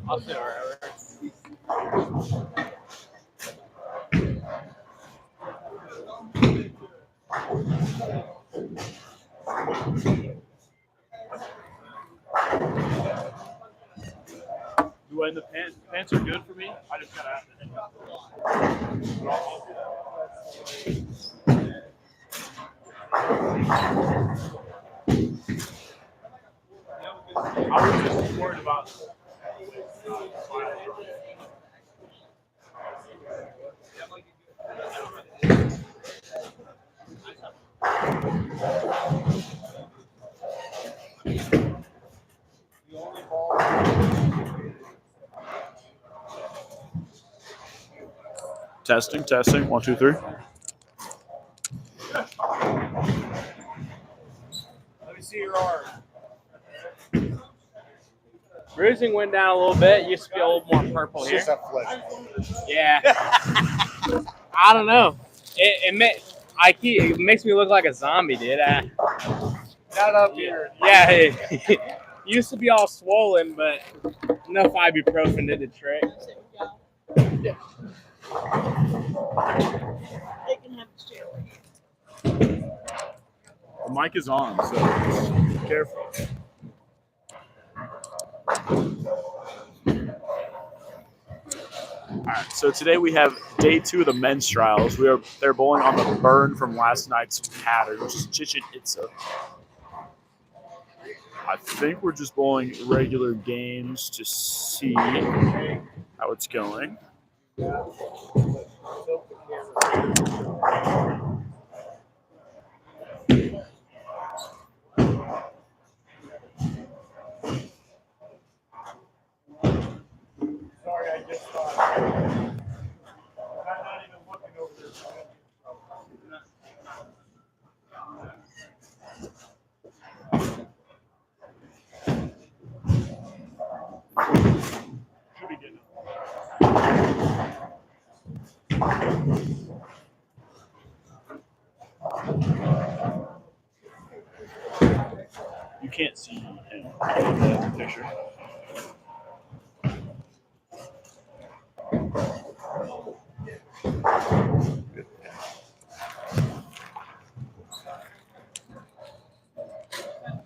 I'll sit wherever. When the pants are good for me, I just gotta have to. I was just worried about. Testing, testing. 1, 2, 3. Let me see your arm. Bruising went down a little bit. Used to be a little more purple It's here. just that flesh. Yeah. I don't know. It makes me look like a zombie, dude. Not up here. Yeah, it used to be all swollen, but enough ibuprofen did the trick. They can have the chair. The mic is on, so be careful. All right, so today we have day 2 of the men's trials. They're bowling on the burn from last night's pattern, which is Chichen Itza. I think we're just bowling regular games to see how it's going. Sorry, I just thought. I'm not even looking over there. Should be good. You can't see him in the picture.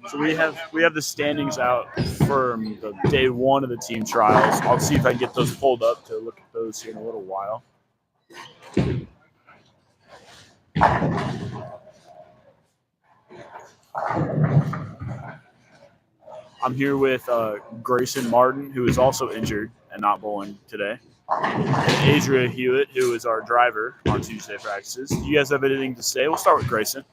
So we have the standings out for the day 1 of the team trials. I'll see if I can get those pulled up to look at those here in a little while. I'm here with Grayson Martin, who is also injured and not bowling today, and Adria Hewitt, who is our driver on Tuesday practices. Do you guys have anything to say? We'll start with Grayson.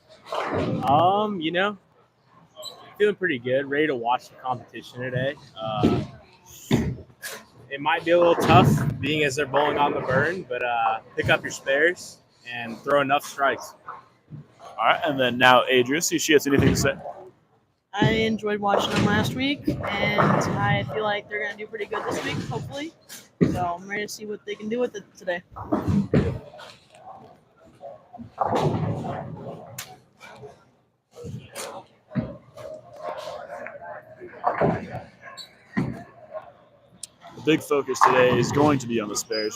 Feeling pretty good. Ready to watch the competition today. It might be a little tough, being as they're bowling on the burn, but pick up your spares and throw enough strikes. All right, and then now Adria, see if she has anything to say. I enjoyed watching them last week, and I feel like they're going to do pretty good this week, hopefully. So I'm ready to see what they can do with it today. The big focus today is going to be on the spares.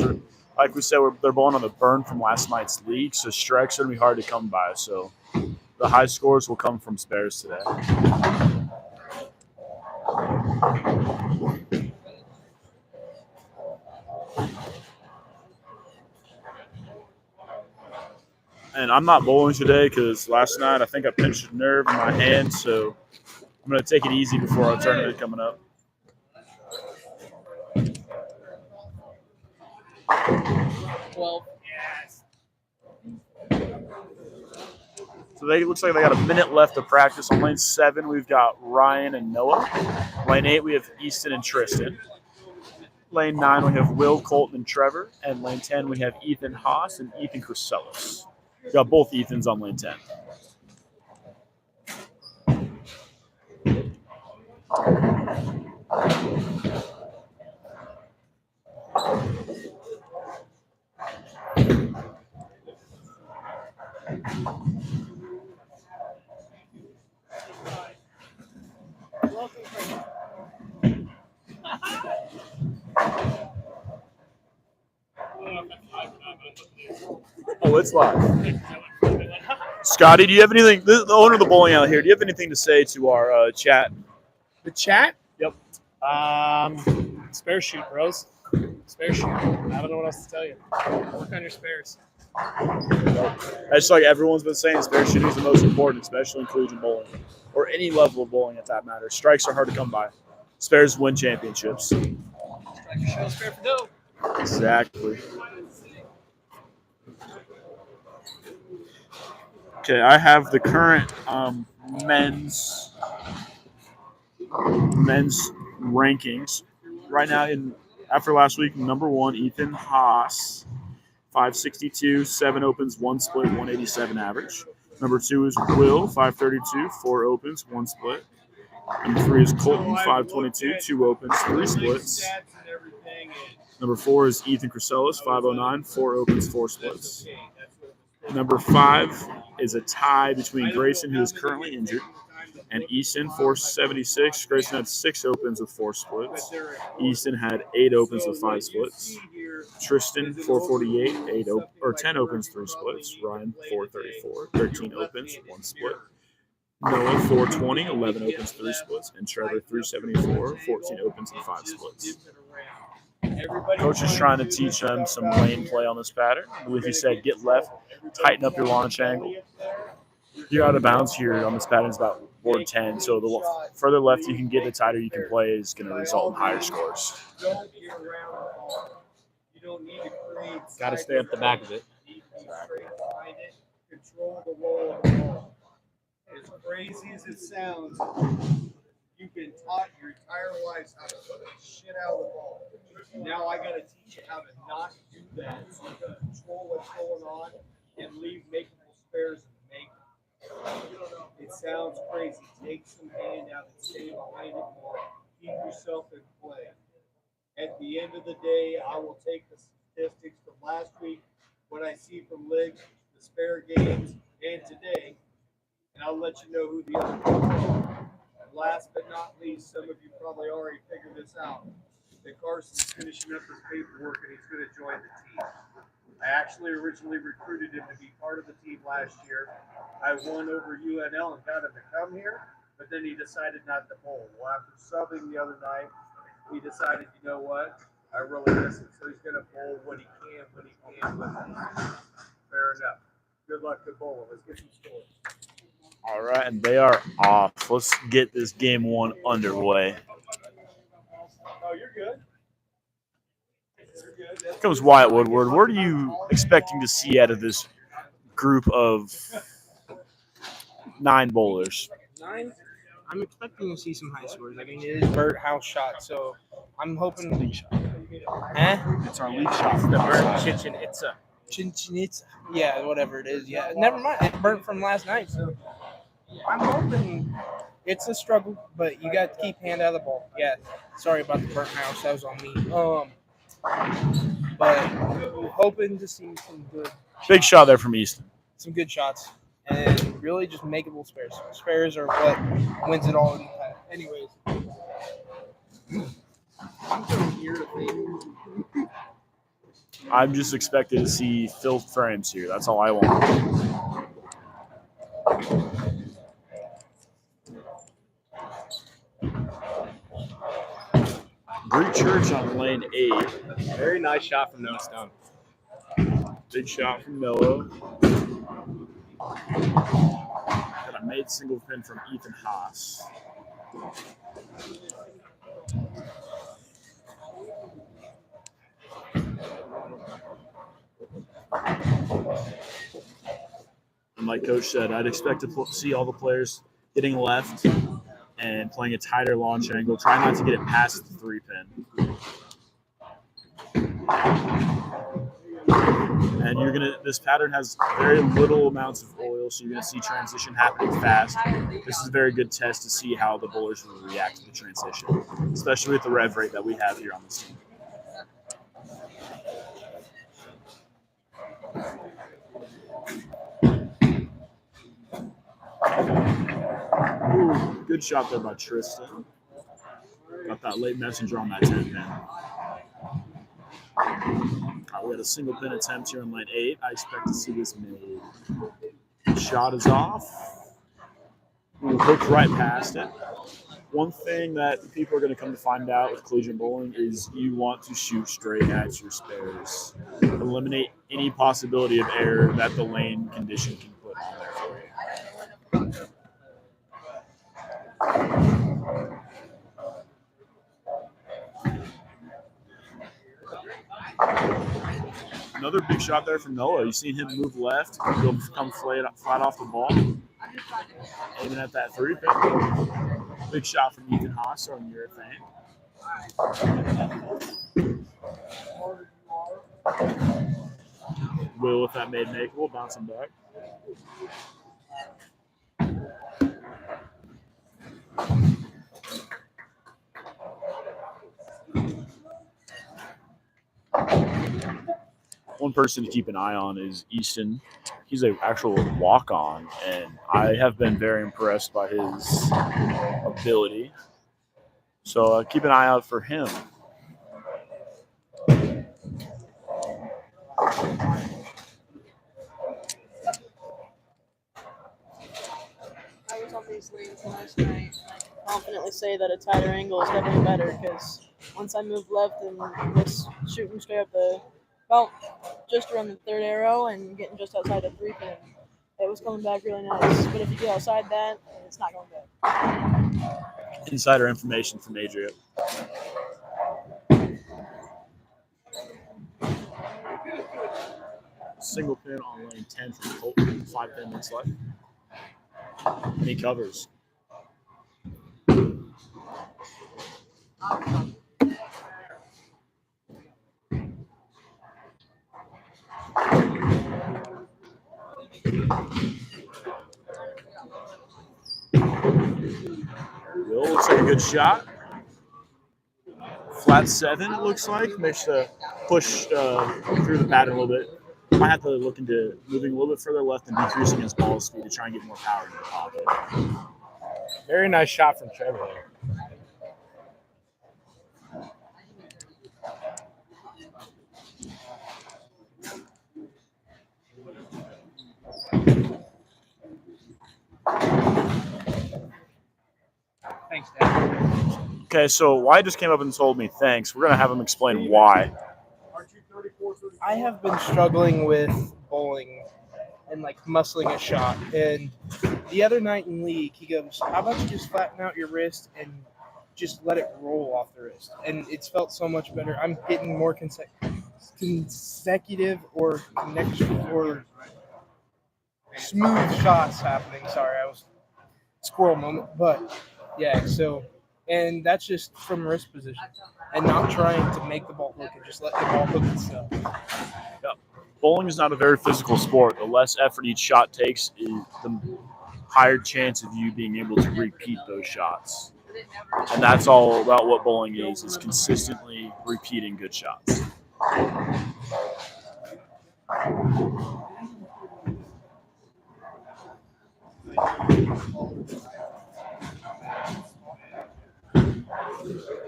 Like we said, they're bowling on the burn from last night's league, so strikes are going to be hard to come by. So the high scores will come from spares today. And I'm not bowling today because last night I think I pinched a nerve in my hand, so I'm going to take it easy before our tournament coming up. So it looks like they got a minute left of practice. On lane 7, we've got Ryan and Noah. Lane 8, we have Easton and Tristan. Lane 9, we have Will, Colton, and Trevor. And lane 10, we have Ethan Haas and Ethan Chryselis. We got both Ethans on lane 10. Oh, it's live. Scotty, do you have anything? The owner of the bowling alley here. Do you have anything to say to our chat? The chat? Yep. Spare shoot, bros. Spare shoot. I don't know what else to tell you. Work on your spares. That's like everyone's been saying. Spare shooting is the most important, especially in collegiate bowling or any level of bowling, at that matter. Strikes are hard to come by. Spares win championships. Strike your show, spare for dough. Exactly. Okay, I have the current men's rankings right now. After last week, number 1, Ethan Haas, 562, 7 opens, 1 split, 187 average. Number 2 is Will, 532, 4 opens, 1 split. Number 3 is Colton, 522, 2 opens, 3 splits. Number 4 is Ethan Crusellis, 509, 4 opens, 4 splits. Number 5 is a tie between Grayson, who is currently injured, and Easton, 476. Grayson had 6 opens with 4 splits. Easton had 8 opens with 5 splits. Tristan, 448, 10 opens, 3 splits. Ryan, 434, 13 opens, 1 split. Noah, 420, 11 opens, 3 splits. And Trevor, 374, 14 opens and 5 splits. Coach is trying to teach them some lane play on this pattern. I believe he said get left, tighten up your launch angle. You're out of bounds here on this pattern is about board 10, so the further left you can get, the tighter you can play is going to result in higher scores. Got to stay at the back of it. Control the roll of the ball. As crazy as it sounds, you've been taught your entire lives how to put the shit out of the ball. Now I got to teach you how to not do that. So you got to control what's going on and leave makeable spares and make them. It sounds crazy. Take some hand out and stay behind it more. Keep yourself in play. At the end of the day, I will take the statistics from last week, what I see from leagues, the spare games, and today, and I'll let you know who the other people are. Last but not least, some of you probably already figured this out, that Carson's finishing up his paperwork and he's going to join the team. I actually originally recruited him to be part of the team last year. I won over UNL and got him to come here, but then he decided not to bowl. Well, after subbing the other night, he decided, you know what, I really miss it. So he's going to bowl what he can with us. Fair enough. Good luck to bowling. Let's get some scores. All right, and they are off. Let's get this game 1 underway. Oh, you're good. Here comes Wyatt Woodward. What are you expecting to see out of this group of 9 bowlers? 9? I'm expecting to see some high scores. I mean, it is Burt House shot, so I'm hoping. League shot. It's our league shot. The Burt Chichen Itza. Chichen-Itza. Yeah, whatever it is. Yeah, never mind. It burnt from last night, so I'm hoping it's a struggle, but you got to keep hand out of the ball. Yeah, sorry about the burnt house. That was on me. But hoping to see some good. Big shot there from Easton. Some good shots, and really just makeable spares. Spares are what wins it all. Anyways, I'm coming here to think. I'm just expected to see filled frames here. That's all I want. Greek Church on lane 8. Very nice shot from Noah Stone. Big shot from Noah. Got a made single pin from Ethan Haas. And like Coach said, I'd expect to see all the players getting left and playing a tighter launch angle. Try not to get it past the 3-pin. And this pattern has very little amounts of oil, so you're going to see transition happening fast. This is a very good test to see how the bowlers will react to the transition, especially with the rev rate that we have here on this team. Ooh, good shot there by Tristan. Got that late messenger on that 10 pin. We got a single pin attempt here on line 8. I expect to see this made. Shot is off. We'll hook right past it. One thing that people are going to come to find out with collegiate bowling is you want to shoot straight at your spares. Eliminate any possibility of error that the lane condition can put on there for you. Another big shot there from Noah. You've seen him move left, go come flat off the ball, aiming at that 3 pin. Big shot from Ethan Haas on urethane. Will with that made makeable, bouncing back. One person to keep an eye on is Easton. He's an actual walk-on, and I have been very impressed by his ability. So keep an eye out for him. I was on these lanes last night, and I can confidently say that a tighter angle is definitely better because once I moved left and was shooting straight up just around the third arrow and getting just outside the 3 pin, it was coming back really nice. But if you get outside that, it's not going back. Insider information from Adria. Single pin on lane 10 from Colton, 5 pin minutes left. And he covers. Will looks like a good shot. Flat 7, it looks like. Makes the push through the pattern a little bit. Might have to look into moving a little bit further left and decreasing his ball speed to try and get more power into the pocket. Very nice shot from Trevor there. Thanks, Dad. Okay, so Wyatt just came up and told me thanks. We're going to have him explain why. I have been struggling with bowling and like muscling a shot. And the other night in league, he goes, "How about you just flatten out your wrist and just let it roll off the wrist?" And it's felt so much better. I'm getting more consecutive or connection or smooth shots happening. Sorry, I was squirrel moment, but yeah. So, and that's just from wrist position and not trying to make the ball hook and just let the ball hook itself. Bowling is not a very physical sport. The less effort each shot takes, is the higher chance of you being able to repeat those shots. And that's all about what bowling is consistently repeating good shots.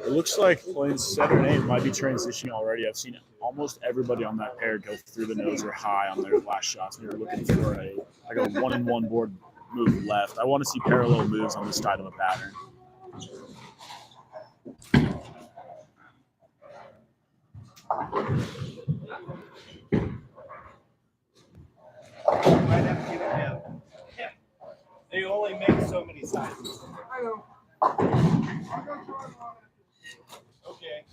It looks like lanes 7 and 8 might be transitioning already. I've seen almost everybody on that pair go through the nose or high on their last shots. We were looking for a 1-in-1 board move left. I want to see parallel moves on this type of a pattern. Might have to give it him. They only make so many sizes. I know. Okay.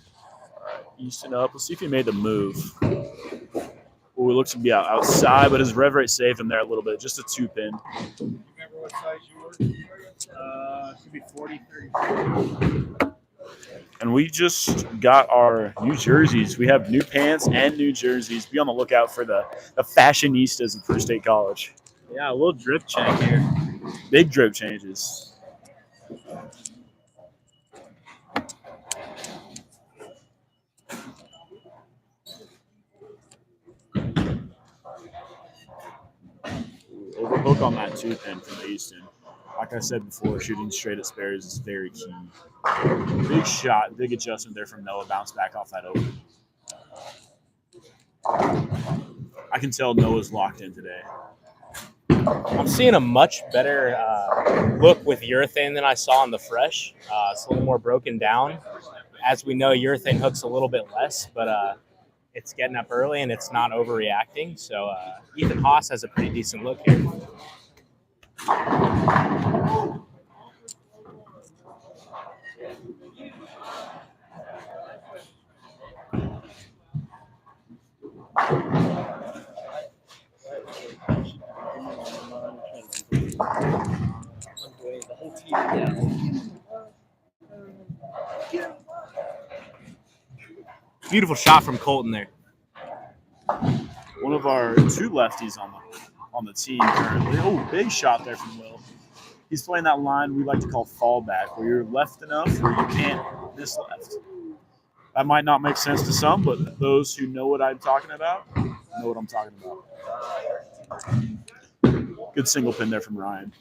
Easton up. Let's see if he made the move. Ooh, it looks to be outside, but his rev rate saved him there a little bit. Just a 2-pin. Remember what size you were? Should be 40, 30. And we just got our new jerseys. We have new pants and new jerseys. Be on the lookout for the fashionistas of First State College. Yeah, a little drip check here. Big drip changes. Overhook on that 2-pin from Easton. Like I said before, shooting straight at spares is very key. Big shot, big adjustment there from Noah. Bounce back off that open. I can tell Noah's locked in today. I'm seeing a much better look with urethane than I saw on the fresh. It's a little more broken down. As we know, urethane hooks a little bit less, but it's getting up early and it's not overreacting. So Ethan Haas has a pretty decent look here. Beautiful shot from Colton there. One of our two lefties on the team currently. Oh, big shot there from Will. He's playing that line we like to call fallback, where you're left enough where you can't miss left. That might not make sense to some, but those who know what I'm talking about know what I'm talking about. Good single pin there from Ryan.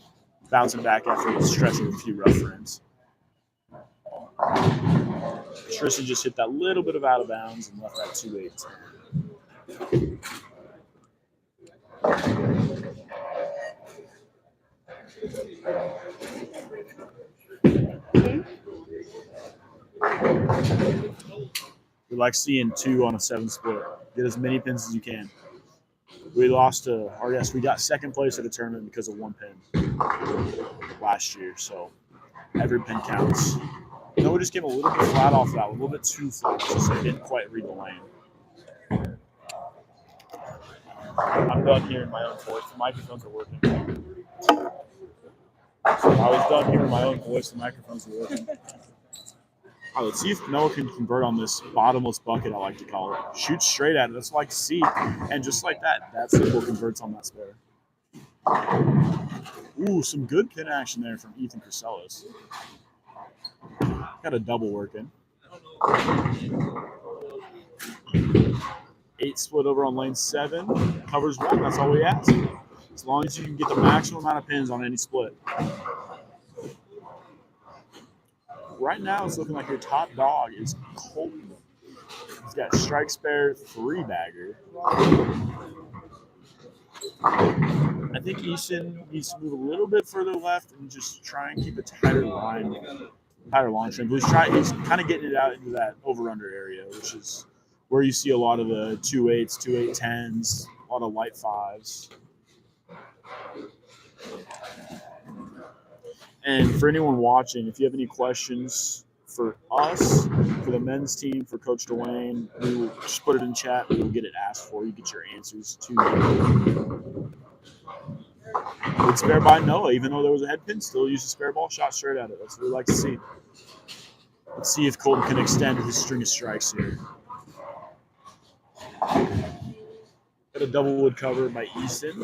Bouncing back after a stretch of a few rough frames. Tristan just hit that little bit of out of bounds and left that 2-8-10. We like seeing 2 on a 7 split. Get as many pins as you can. We lost we got second place at the tournament because of 1 pin last year, so every pin counts. Noah just came a little bit flat off that, a little bit too flat, just didn't quite read the lane. I'm done hearing my own voice. The microphones are working. So I was done hearing my own voice. The microphones are working. All right, let's see if Noah can convert on this bottomless bucket, I like to call it. Shoot straight at it. That's what I like to see. And just like that simple converts on that spare. Ooh, some good pin action there from Ethan Crisellis. Got a double working. 8 split over on lane 7. Covers 1. That's all we ask. As long as you can get the maximum amount of pins on any split. Right now, it's looking like your top dog is Colton. He's got strike spare 3-bagger. I think Easton needs to move a little bit further left and just try and keep a tighter long string. He's kind of getting it out into that over-under area, which is where you see a lot of the 2-8s, 2-8-10s, a lot of light 5s. And for anyone watching, if you have any questions for us, for the men's team, for Coach Dwayne, we will just put it in chat. We'll get it asked for. You get your answers to you. Good spare by Noah, even though there was a head pin, still used a spare ball, shot straight at it. That's what we like to see. Let's see if Colton can extend his string of strikes here. Got a double wood cover by Easton.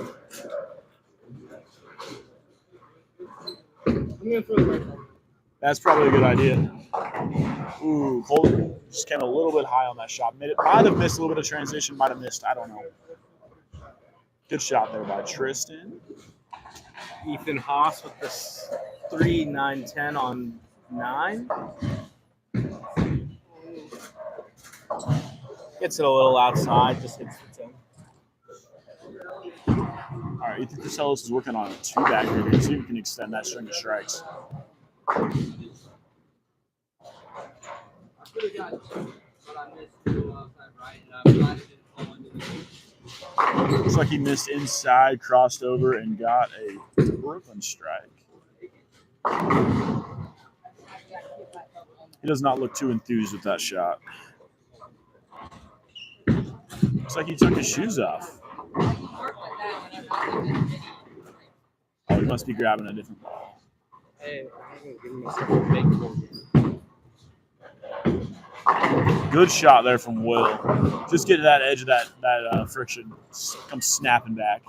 That's probably a good idea. Ooh, Colton just came a little bit high on that shot. Might have missed a little bit of transition, might have missed. I don't know. Good shot there by Tristan. Ethan Haas with this 3-9-10 on 9. Gets it a little outside, just hits the 10. All right, Ethan Crisellis is working on a 2-bagger here, see if he can extend that string of strikes. Looks like he missed inside, crossed over, and got a Brooklyn strike. He does not look too enthused with that shot. Looks like he took his shoes off. Oh, he must be grabbing a different ball. Good shot there from Will. Just get to that edge of that friction. Comes snapping back.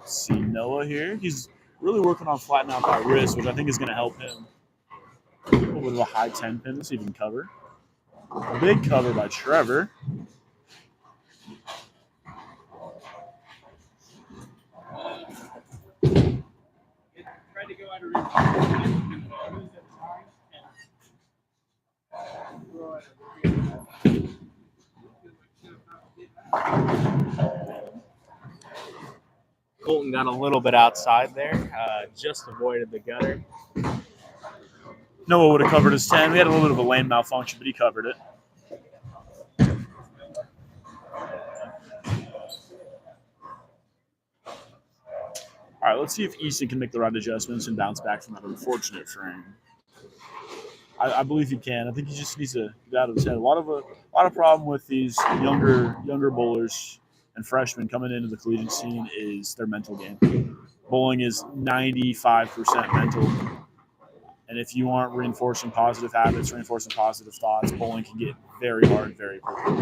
See Noah here. He's really working on flattening out that wrist, which I think is going to help him. A little bit of a high 10 pin. Let's see if he can cover. Big cover by Trevor. Colton got a little bit outside there, just avoided the gutter. Noah would have covered his 10. We had a little bit of a lane malfunction, but he covered it. All right, let's see if Easton can make the right adjustments and bounce back from that unfortunate frame. I believe he can. I think he just needs to get out of his head. A lot of problem with these younger bowlers and freshmen coming into the collegiate scene is their mental game. Bowling is 95% mental, and if you aren't reinforcing positive habits, reinforcing positive thoughts, bowling can get very hard very quickly.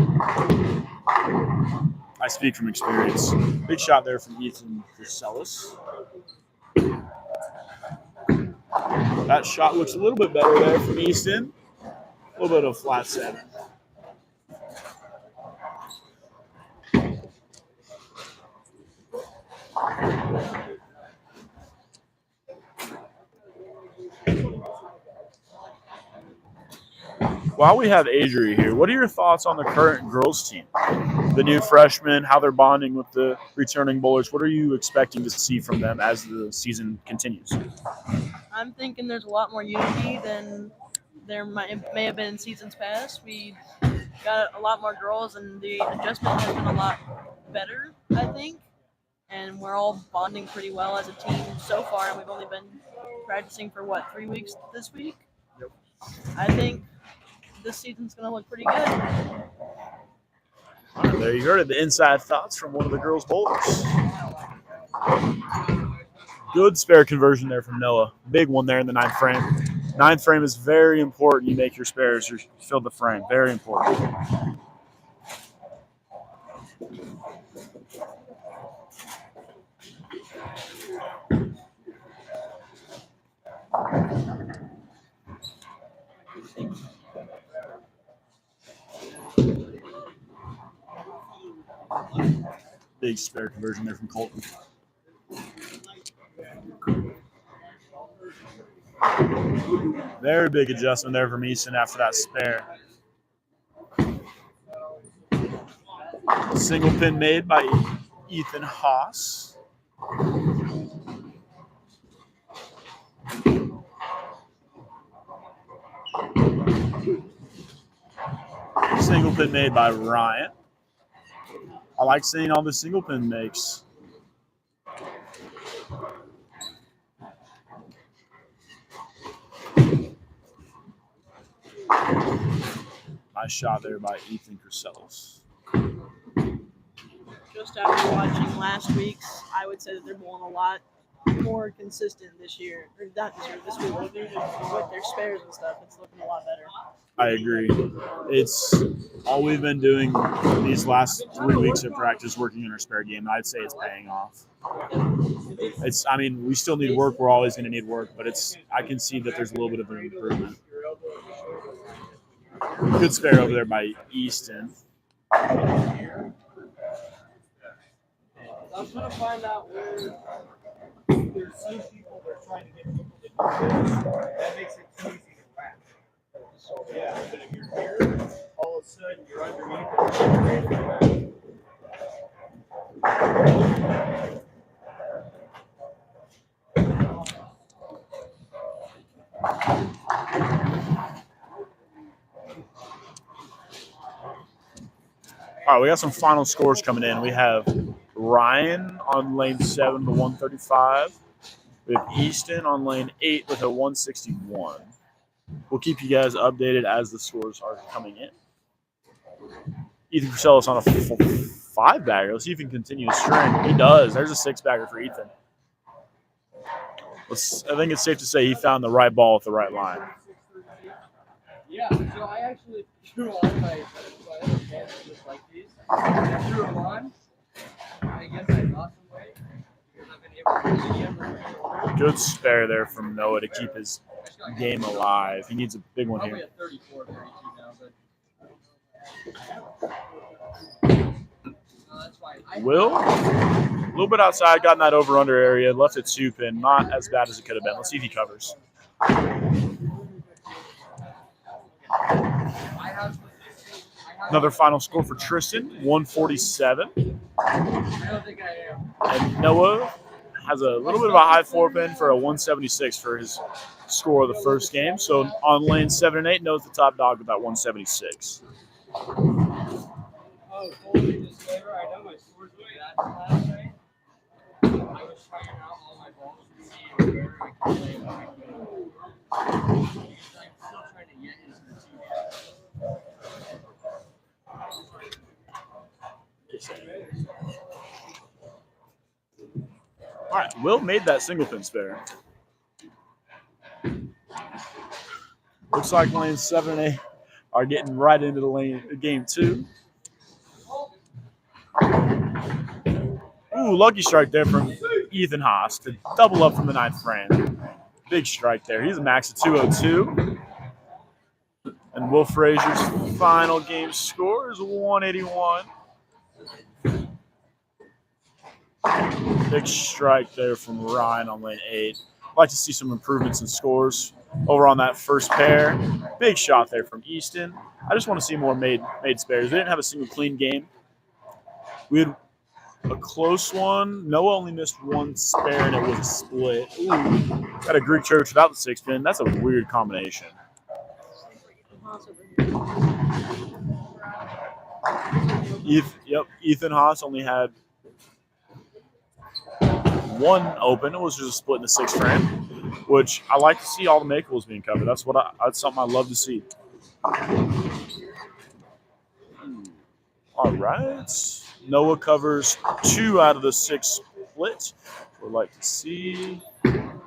I speak from experience. Big shot there from Ethan Crucelis. That shot looks a little bit better there from Easton. A little bit of flat 7. While we have Adri here, what are your thoughts on the current girls team? The new freshmen, how they're bonding with the returning bowlers. What are you expecting to see from them as the season continues? I'm thinking there's a lot more unity than there may have been in seasons past. We got a lot more girls, and the adjustment has been a lot better, I think. And we're all bonding pretty well as a team so far, and we've only been practicing for, 3 weeks this week? Yep. I think this season's going to look pretty good. All right, there you heard it. The inside thoughts from one of the girls' bowlers. Good spare conversion there from Noah. Big one there in the 9th frame. 9th frame is very important. You make your spares, you fill the frame. Very important. Big spare conversion there from Colton. Very big adjustment there from Easton after that spare. Single pin made by Ethan Haas. Single pin made by Ryan. I like seeing all the single pin makes. Nice shot there by Ethan Crucelis. Just after watching last week's, I would say that they're bowling a lot more consistent this year. Or not this year, this week. With their spares and stuff, it's looking a lot better. I agree. It's all we've been doing these last 3 weeks of practice, working in our spare game. I'd say it's paying off. We still need work. We're always going to need work, but I can see that there's a little bit of an improvement. Good spare over there by Easton. I'm trying to find out where there's some people that are trying to get people to do this. That makes it too easy to whack. So, yeah, but if you're here, all of a sudden you're underneath it. All right, we got some final scores coming in. We have Ryan on lane 7 with a 135. We have Easton on lane 8 with a 161. We'll keep you guys updated as the scores are coming in. Ethan Crucelis on a 5-bagger. Let's see if he can continue his string. He does. There's a 6-bagger for Ethan. I think it's safe to say he found the right ball at the right line. Yeah, so I actually threw on my other pants just like these. I threw them on. I guess I lost some weight because I've been able to Good spare there from Noah to keep his game alive. He needs a big one probably here. at 34, 32 now, but that's fine. Will, a little bit outside, got in that over-under area, left it 2-pin. Not as bad as it could have been. Let's see if he covers. I Another final score for Tristan, 147. And Noah has a little bit of a high forepin for a 176 for his score of the first game. So on lane 7 and 8, Noah's the top dog with that 176. Oh, holy disclaimer, I know my scores were bad from last night. I was trying out all my balls to see where I could play them. I'm still trying to get into the team. All right, Will made that single pin spare. Looks like lanes 7 and 8 are getting right into the lane game 2. Ooh, lucky strike there from Ethan Haas to double up from the 9th frame. Big strike there. He's a max of 202. And Will Frazier's final game score is 181. Big strike there from Ryan on lane 8. I'd like to see some improvements in scores over on that first pair. Big shot there from Easton. I just want to see more made spares. We didn't have a single clean game. We had a close one. Noah only missed one spare, and it was a split. Ooh, got a Greek church without the 6-pin. That's a weird combination. Ethan Haas only had one open. It was just a split in the 6th frame, which I like to see all the makeables being covered. That's something I love to see. All right. Noah covers 2 out of the 6 splits. We'd like to see.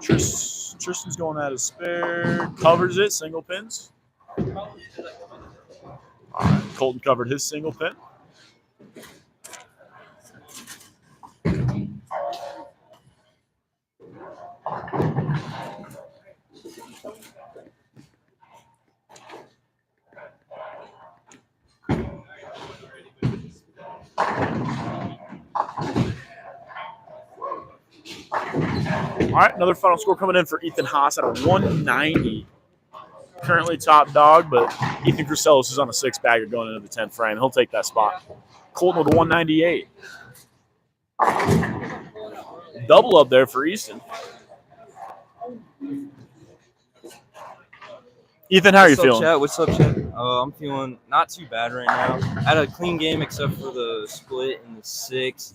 Tristan's going out of spare. Covers it, single pins. All right. Colton covered his single pin. All right, another final score coming in for Ethan Haas at a 190. Currently top dog, but Ethan Crusellis is on a 6-bagger going into the 10th frame. He'll take that spot. Colton with a 198. Double up there for Easton. Ethan, how are you feeling? Chat? What's up, chat? I'm feeling not too bad right now. I had a clean game except for the split in the 6,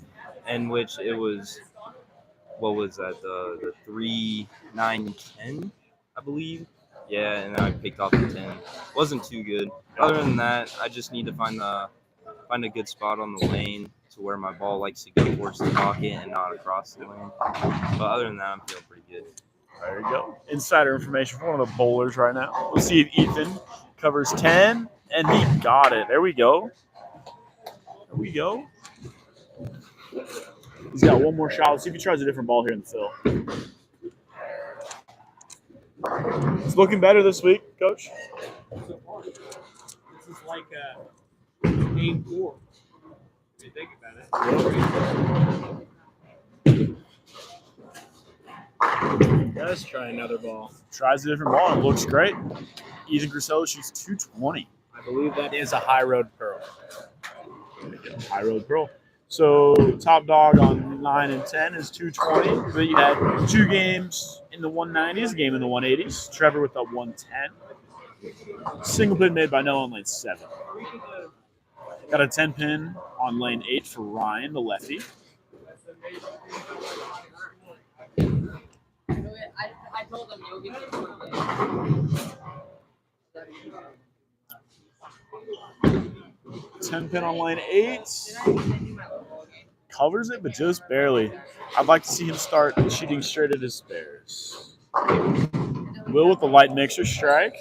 in which it was, what was that, the 3, 9, 10, I believe. Yeah, and then I picked off the 10. Wasn't too good. Other than that, I just need to find a good spot on the lane to where my ball likes to go towards the pocket and not across the lane. But other than that, I'm feeling pretty good. There you go. Insider information for one of the bowlers right now. We'll see if Ethan covers 10, and he got it. There we go. There we go. He's got one more shot. Let's see if he tries a different ball here in the fill. It's looking better this week, Coach. So far, this is like game 4. If you think about it. Let's try another ball. Tries a different ball and it looks great. Ethan Crusello shoots 220. I believe that is a high road pearl. High road pearl. So top dog on 9 and 10 is 220. But you had 2 games in the 190s, a game in the 180s. Trevor with a 110. Single pin made by Noah on lane 7. Got a 10 pin on lane 8 for Ryan, the lefty. I told them you'll get 10 pin on lane 8. Covers it, but just barely. I'd like to see him start shooting straight at his spares. Will with the light mixer strike.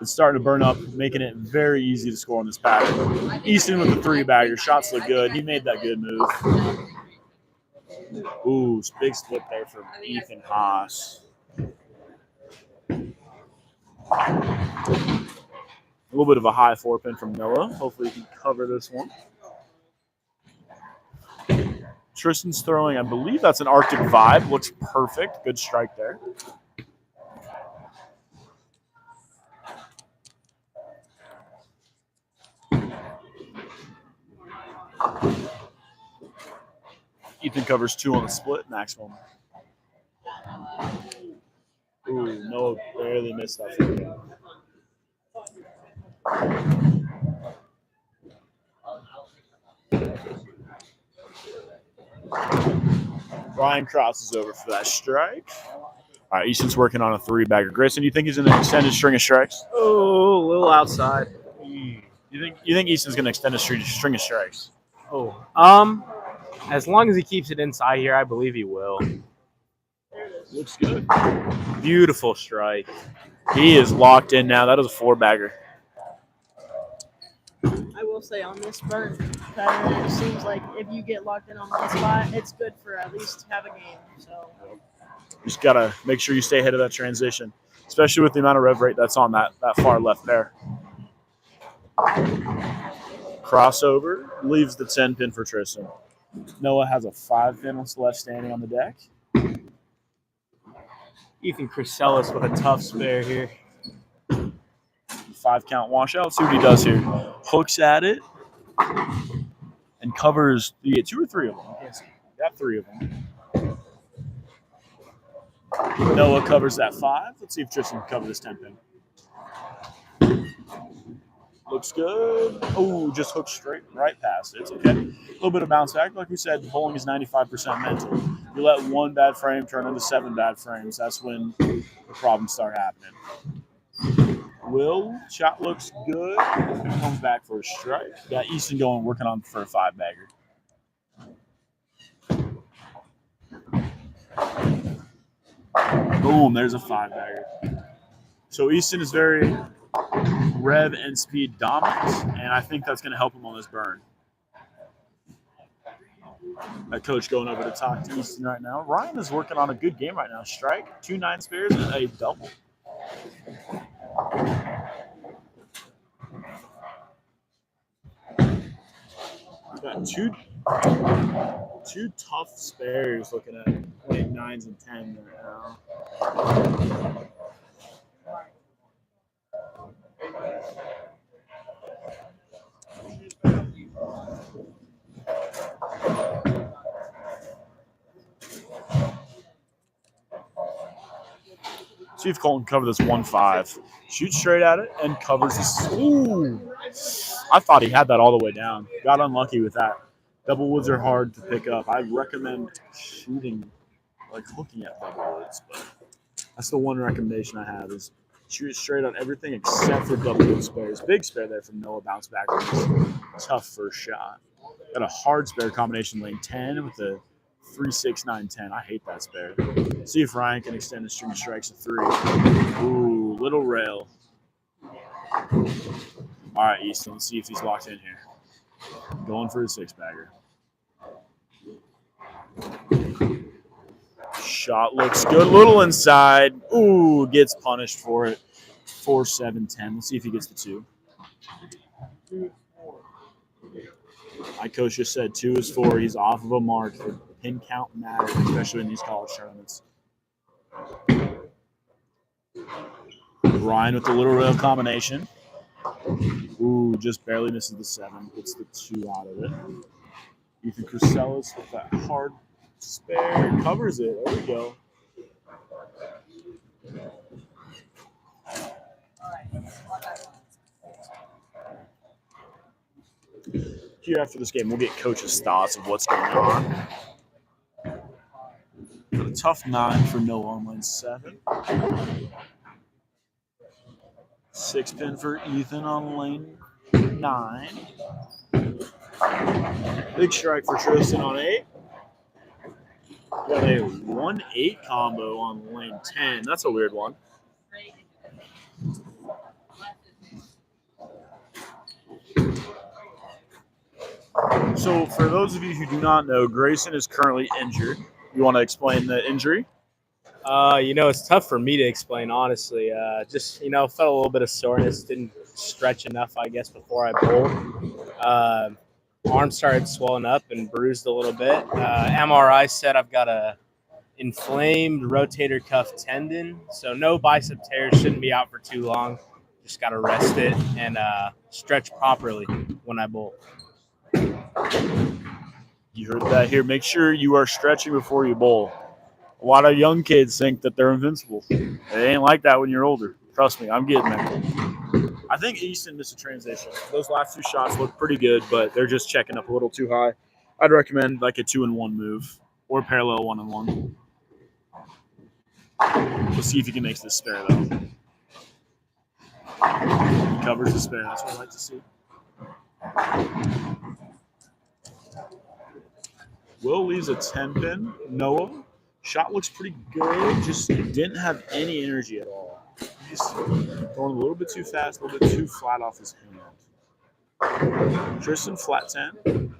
It's starting to burn up, making it very easy to score on this pattern. Easton with the 3-bagger. Shots look good. He made that good move. Ooh, big split there from Ethan Haas. A little bit of a high 4-pin from Noah. Hopefully he can cover this one. Tristan's throwing, I believe that's an Arctic Vibe. Looks perfect. Good strike there. Ethan covers 2 on the split, maximum. Ooh, Noah barely missed that field. Ryan crosses over for that strike. All right, Easton's working on a 3-bagger. Grayson, you think he's in an extended string of strikes? Oh, a little outside. You think Easton's going to extend a string of strikes? Oh, as long as he keeps it inside here, I believe he will. Looks good. Beautiful strike. He is locked in now. That is a 4-bagger. I will say on this burn pattern, it seems like if you get locked in on one spot, it's good for at least have a game. So Just got to make sure you stay ahead of that transition, especially with the amount of rev rate that's on that far left there. Crossover leaves the 10 pin for Tristan. Noah has a 5 pin left standing on the deck. Ethan Chrysalis with a tough spare here. 5 count washout. Let's see what he does here. Hooks at it and covers. You get 2 or 3 of them. I can't see. Got 3 of them. Noah covers that 5. Let's see if Tristan can cover this 10 pin. Looks good. Oh, just hooked straight right past it. It's okay. A little bit of bounce back. Like we said, bowling is 95% mental. You let 1 bad frame turn into 7 bad frames. That's when the problems start happening. Will, shot looks good. Comes back for a strike. Got Easton going, working on for a 5-bagger. Boom, there's a 5-bagger. So Easton is very rev and speed dominant, and I think that's going to help him on this burn. That coach going over to talk to Easton right now. Ryan is working on a good game right now. Strike, 2 9 spares, and a double. Got two tough spares looking at playing 9s and 10s right now. See if Colton can cover this 1-5. Shoots straight at it and covers this. Ooh! I thought he had that all the way down. Got unlucky with that. Double woods are hard to pick up. I recommend shooting, like hooking at double woods, but that's the one recommendation I have is shoot it straight on everything except for double wood spares. Big spare there from Noah, bounce back. Tough first shot. Got a hard spare combination lane 10 with the 3, 6, 9, 10. I hate that spare. See if Ryan can extend the string of strikes to 3. Ooh, little rail. All right, Easton, let's see if he's locked in here. Going for a 6-bagger. Shot looks good. Little inside. Ooh, gets punished for it. 4, 7, 10. Let's see if he gets the 2. My coach just said 2 is 4. He's off of a mark. The pin count matters, especially in these college tournaments. Ryan with the little rail combination. Ooh, just barely misses the 7. Gets the 2 out of it. Ethan Chrysalis with that hard spare. Covers it. There we go. Here after this game, we'll get coach's thoughts of what's going on. A tough 9 for Noah on lane 7. 6 pin for Ethan on lane 9. Big strike for Tristan on 8. Got a 1-8 combo on lane 10. That's a weird one. So for those of you who do not know, Grayson is currently injured. You want to explain the injury? It's tough for me to explain, honestly. Just, felt a little bit of soreness. Didn't stretch enough, I guess, before I bowled. Arm started swelling up and bruised a little bit. MRI said I've got a inflamed rotator cuff tendon, so no bicep tears, shouldn't be out for too long. Just got to rest it and stretch properly when I bowl. You heard that here. Make sure you are stretching before you bowl. A lot of young kids think that they're invincible. It ain't like that when you're older. Trust me, I'm getting there. I think Easton missed a transition. Those last 2 shots look pretty good, but they're just checking up a little too high. I'd recommend like a 2-1 move or parallel 1-1. We'll see if he can make this spare though. He covers the spare. That's what I like to see. Will leaves a 10-pin. Noah, shot looks pretty good. Just didn't have any energy at all. He's going a little bit too fast, a little bit too flat off his hand. Tristan, flat 10.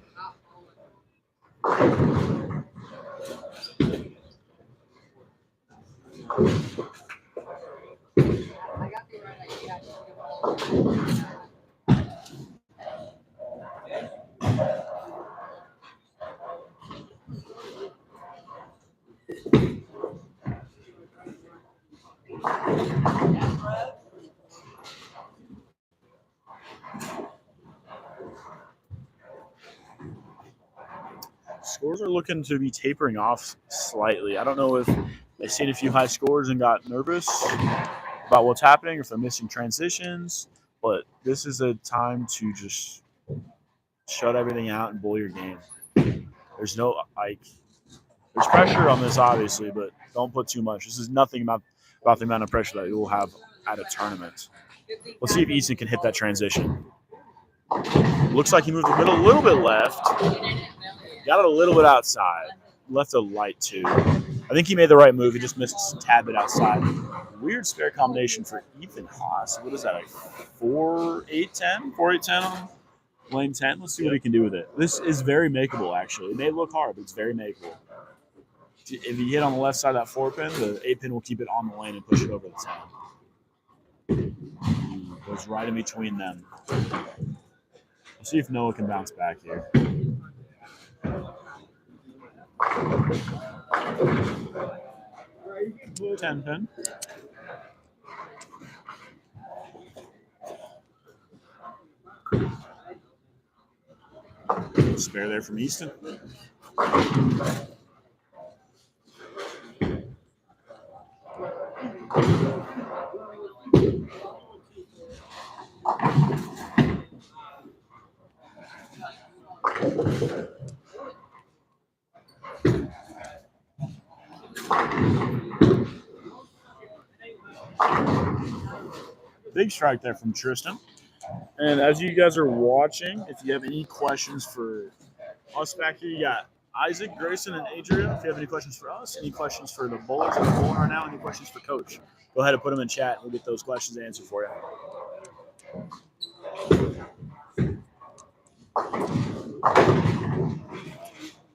Scores are looking to be tapering off slightly. I don't know if they've seen a few high scores and got nervous about what's happening, or if they're missing transitions. But this is a time to just shut everything out and bowl your game. There's no there's pressure on this obviously, but don't put too much. This is nothing about the amount of pressure that you will have at a tournament. Let's see if Easton can hit that transition. Looks like he moved the middle a little bit left. Got it a little bit outside. Left a light 2. I think he made the right move. He just missed a tad bit outside. Weird spare combination for Ethan Haas. What is that, like 4-8-10? 4-8-10 on lane 10? Let's see what he can do with it. This is very makeable, actually. It may look hard, but it's very makeable. If you hit on the left side of that 4-pin, the 8-pin will keep it on the lane and push it over the 10. Goes right in between them. Let's see if Noah can bounce back here. 10-pin. Spare there from Easton. Big strike there from Tristan. And as you guys are watching, if you have any questions for us back here, you got Isaac, Grayson, and Adrian. If you have any questions for us, any questions for the bowlers that are bowling right now, any questions for Coach, go ahead and put them in chat. We'll get those questions answered for you.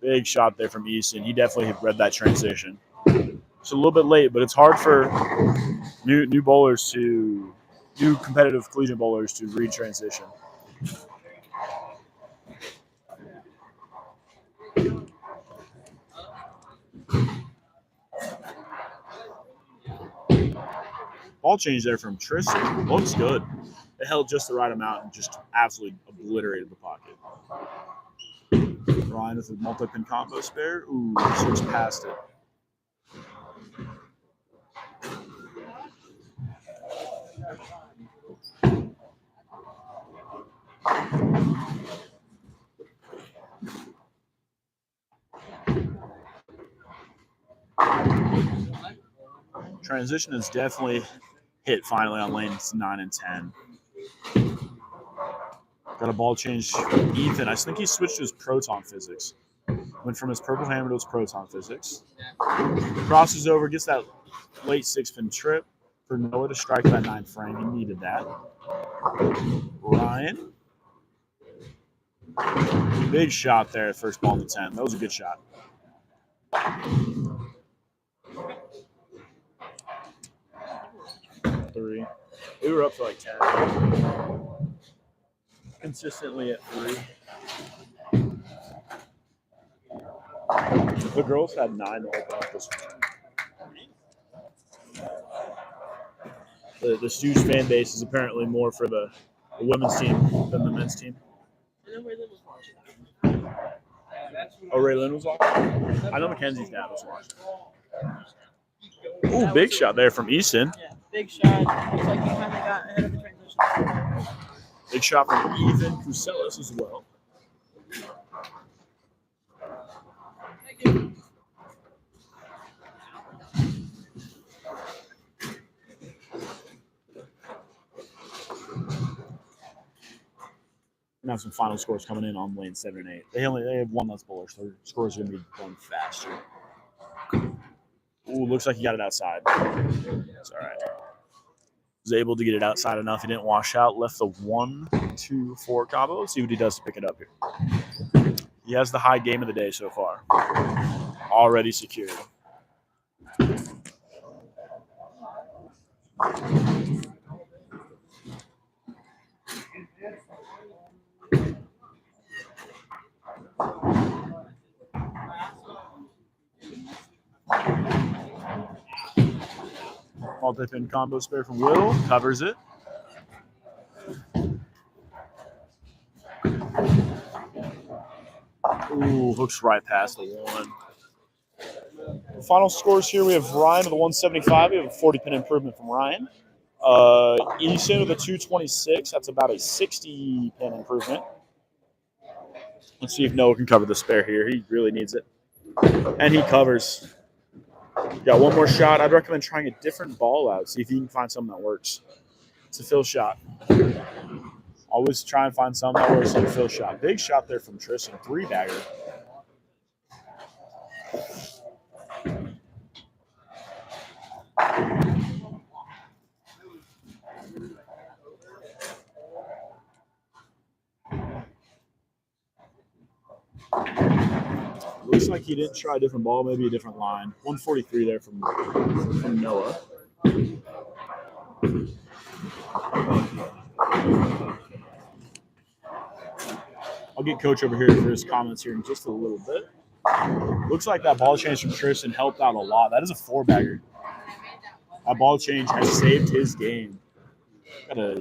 Big shot there from Easton. He definitely read that transition. It's a little bit late, but it's hard for new bowlers to new competitive collegiate bowlers to read transition. Ball change there from Tristan. Looks good. It held just the right amount and just absolutely obliterated the pocket. Ryan with a multi-pin combo spare. Ooh, switched past it. Transition is definitely hit finally on lanes 9 and 10. Got a ball change. Ethan, I think he switched to his proton physics. Went from his purple hammer to his proton physics. Crosses over, gets that late 6-pin trip for Noah to strike that 9 frame. He needed that. Ryan. Big shot there, first ball in the 10. That was a good shot. Three. We were up to like 10. Consistently at 3. The girls had 9 to open up this one. The Stooge fan base is apparently more for the women's team than the men's team. Oh, Ray Lynn was watching? I know Mackenzie's dad was watching. Ooh, big shot there from Easton. Yeah, big shot. Looks like he kind of got ahead of the transition. Big shot from Ethan Kuselis as well. Now some final scores coming in on lane 7 and 8. They have one less bowler, so their scores are going to be going faster. Ooh, looks like he got it outside. It's all right. Was able to get it outside enough. He didn't wash out. Left the 1-2-4 combo. Let's see what he does to pick it up here. He has the high game of the day so far. Already secured. Multi-pin combo spare from Will. Covers it. Ooh, hooks right past the 1. Final scores here. We have Ryan with a 175. We have a 40-pin improvement from Ryan. Easton with a 226. That's about a 60-pin improvement. Let's see if Noah can cover the spare here. He really needs it. And he covers. Got one more shot. I'd recommend trying a different ball out. See if you can find something that works. It's a fill shot. Always try and find something that works in a fill shot. Big shot there from Tristan. 3-bagger. Looks like he didn't try a different ball, maybe a different line. 143 there from Noah. I'll get Coach over here for his comments here in just a little bit. Looks like that ball change from Tristan helped out a lot. That is a 4-bagger. That ball change has saved his game. Got a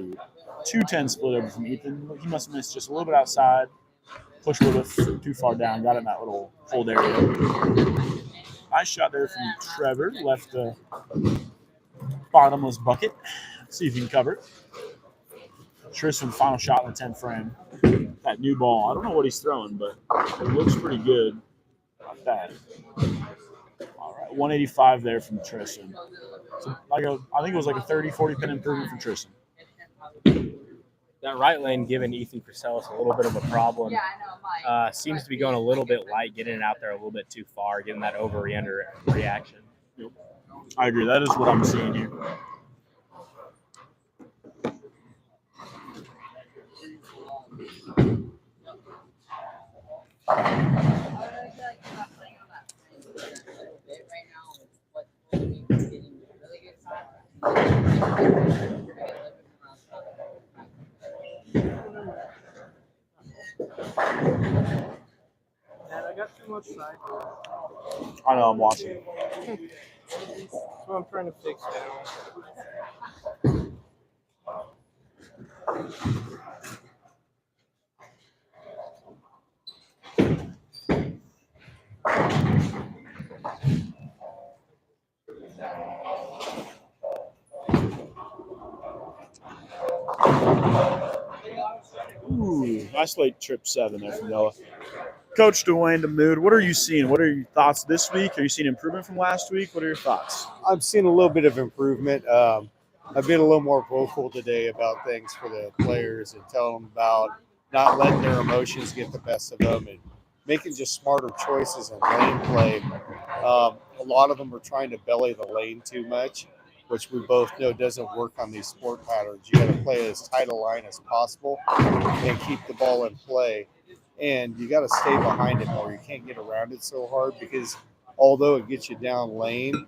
210 split over from Ethan. He must have missed just a little bit outside. Pushed a little bit too far down. Got in that little hold area. Nice shot there from Trevor. Left the bottomless bucket. See if he can cover it. Tristan, final shot in the 10th frame. That new ball. I don't know what he's throwing, but it looks pretty good. Not bad. All right, 185 there from Tristan. So I think it was like a 30, 40-pin improvement from Tristan. That right lane giving Ethan Kuselis a little bit of a problem. Seems to be going a little bit light, getting it out there a little bit too far, getting that reaction. Yep. I agree. That is what I'm seeing here. I got too much side. I know, I'm watching. That's what I'm trying to fix now. Ooh, nice late trip 7 there from Noah. Coach Dwayne DeMood, what are you seeing? What are your thoughts this week? Are you seeing improvement from last week? What are your thoughts? I'm seeing a little bit of improvement. I've been a little more vocal today about things for the players and telling them about not letting their emotions get the best of them and making just smarter choices in lane play. A lot of them are trying to belly the lane too much, which we both know doesn't work on these sport patterns. You got to play as tight a line as possible and keep the ball in play. And you got to stay behind it more. You can't get around it so hard because although it gets you down lane,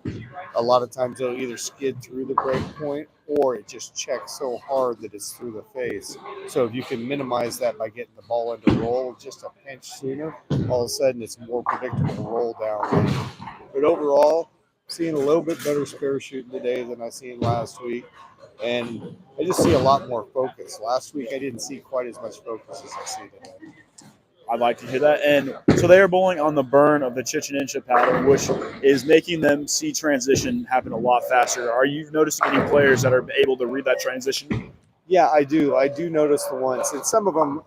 a lot of times it'll either skid through the break point or it just checks so hard that it's through the face. So if you can minimize that by getting the ball into roll just a pinch sooner, all of a sudden it's more predictable roll down lane. But overall, seeing a little bit better spare shooting today than I seen last week. And I just see a lot more focus. Last week I didn't see quite as much focus as I see today. I'd like to hear that. And so they are bowling on the burn of the Chichen Itza pattern, which is making them see transition happen a lot faster. Are you noticing any players that are able to read that transition? Yeah, I do. I do notice the ones, and some of them,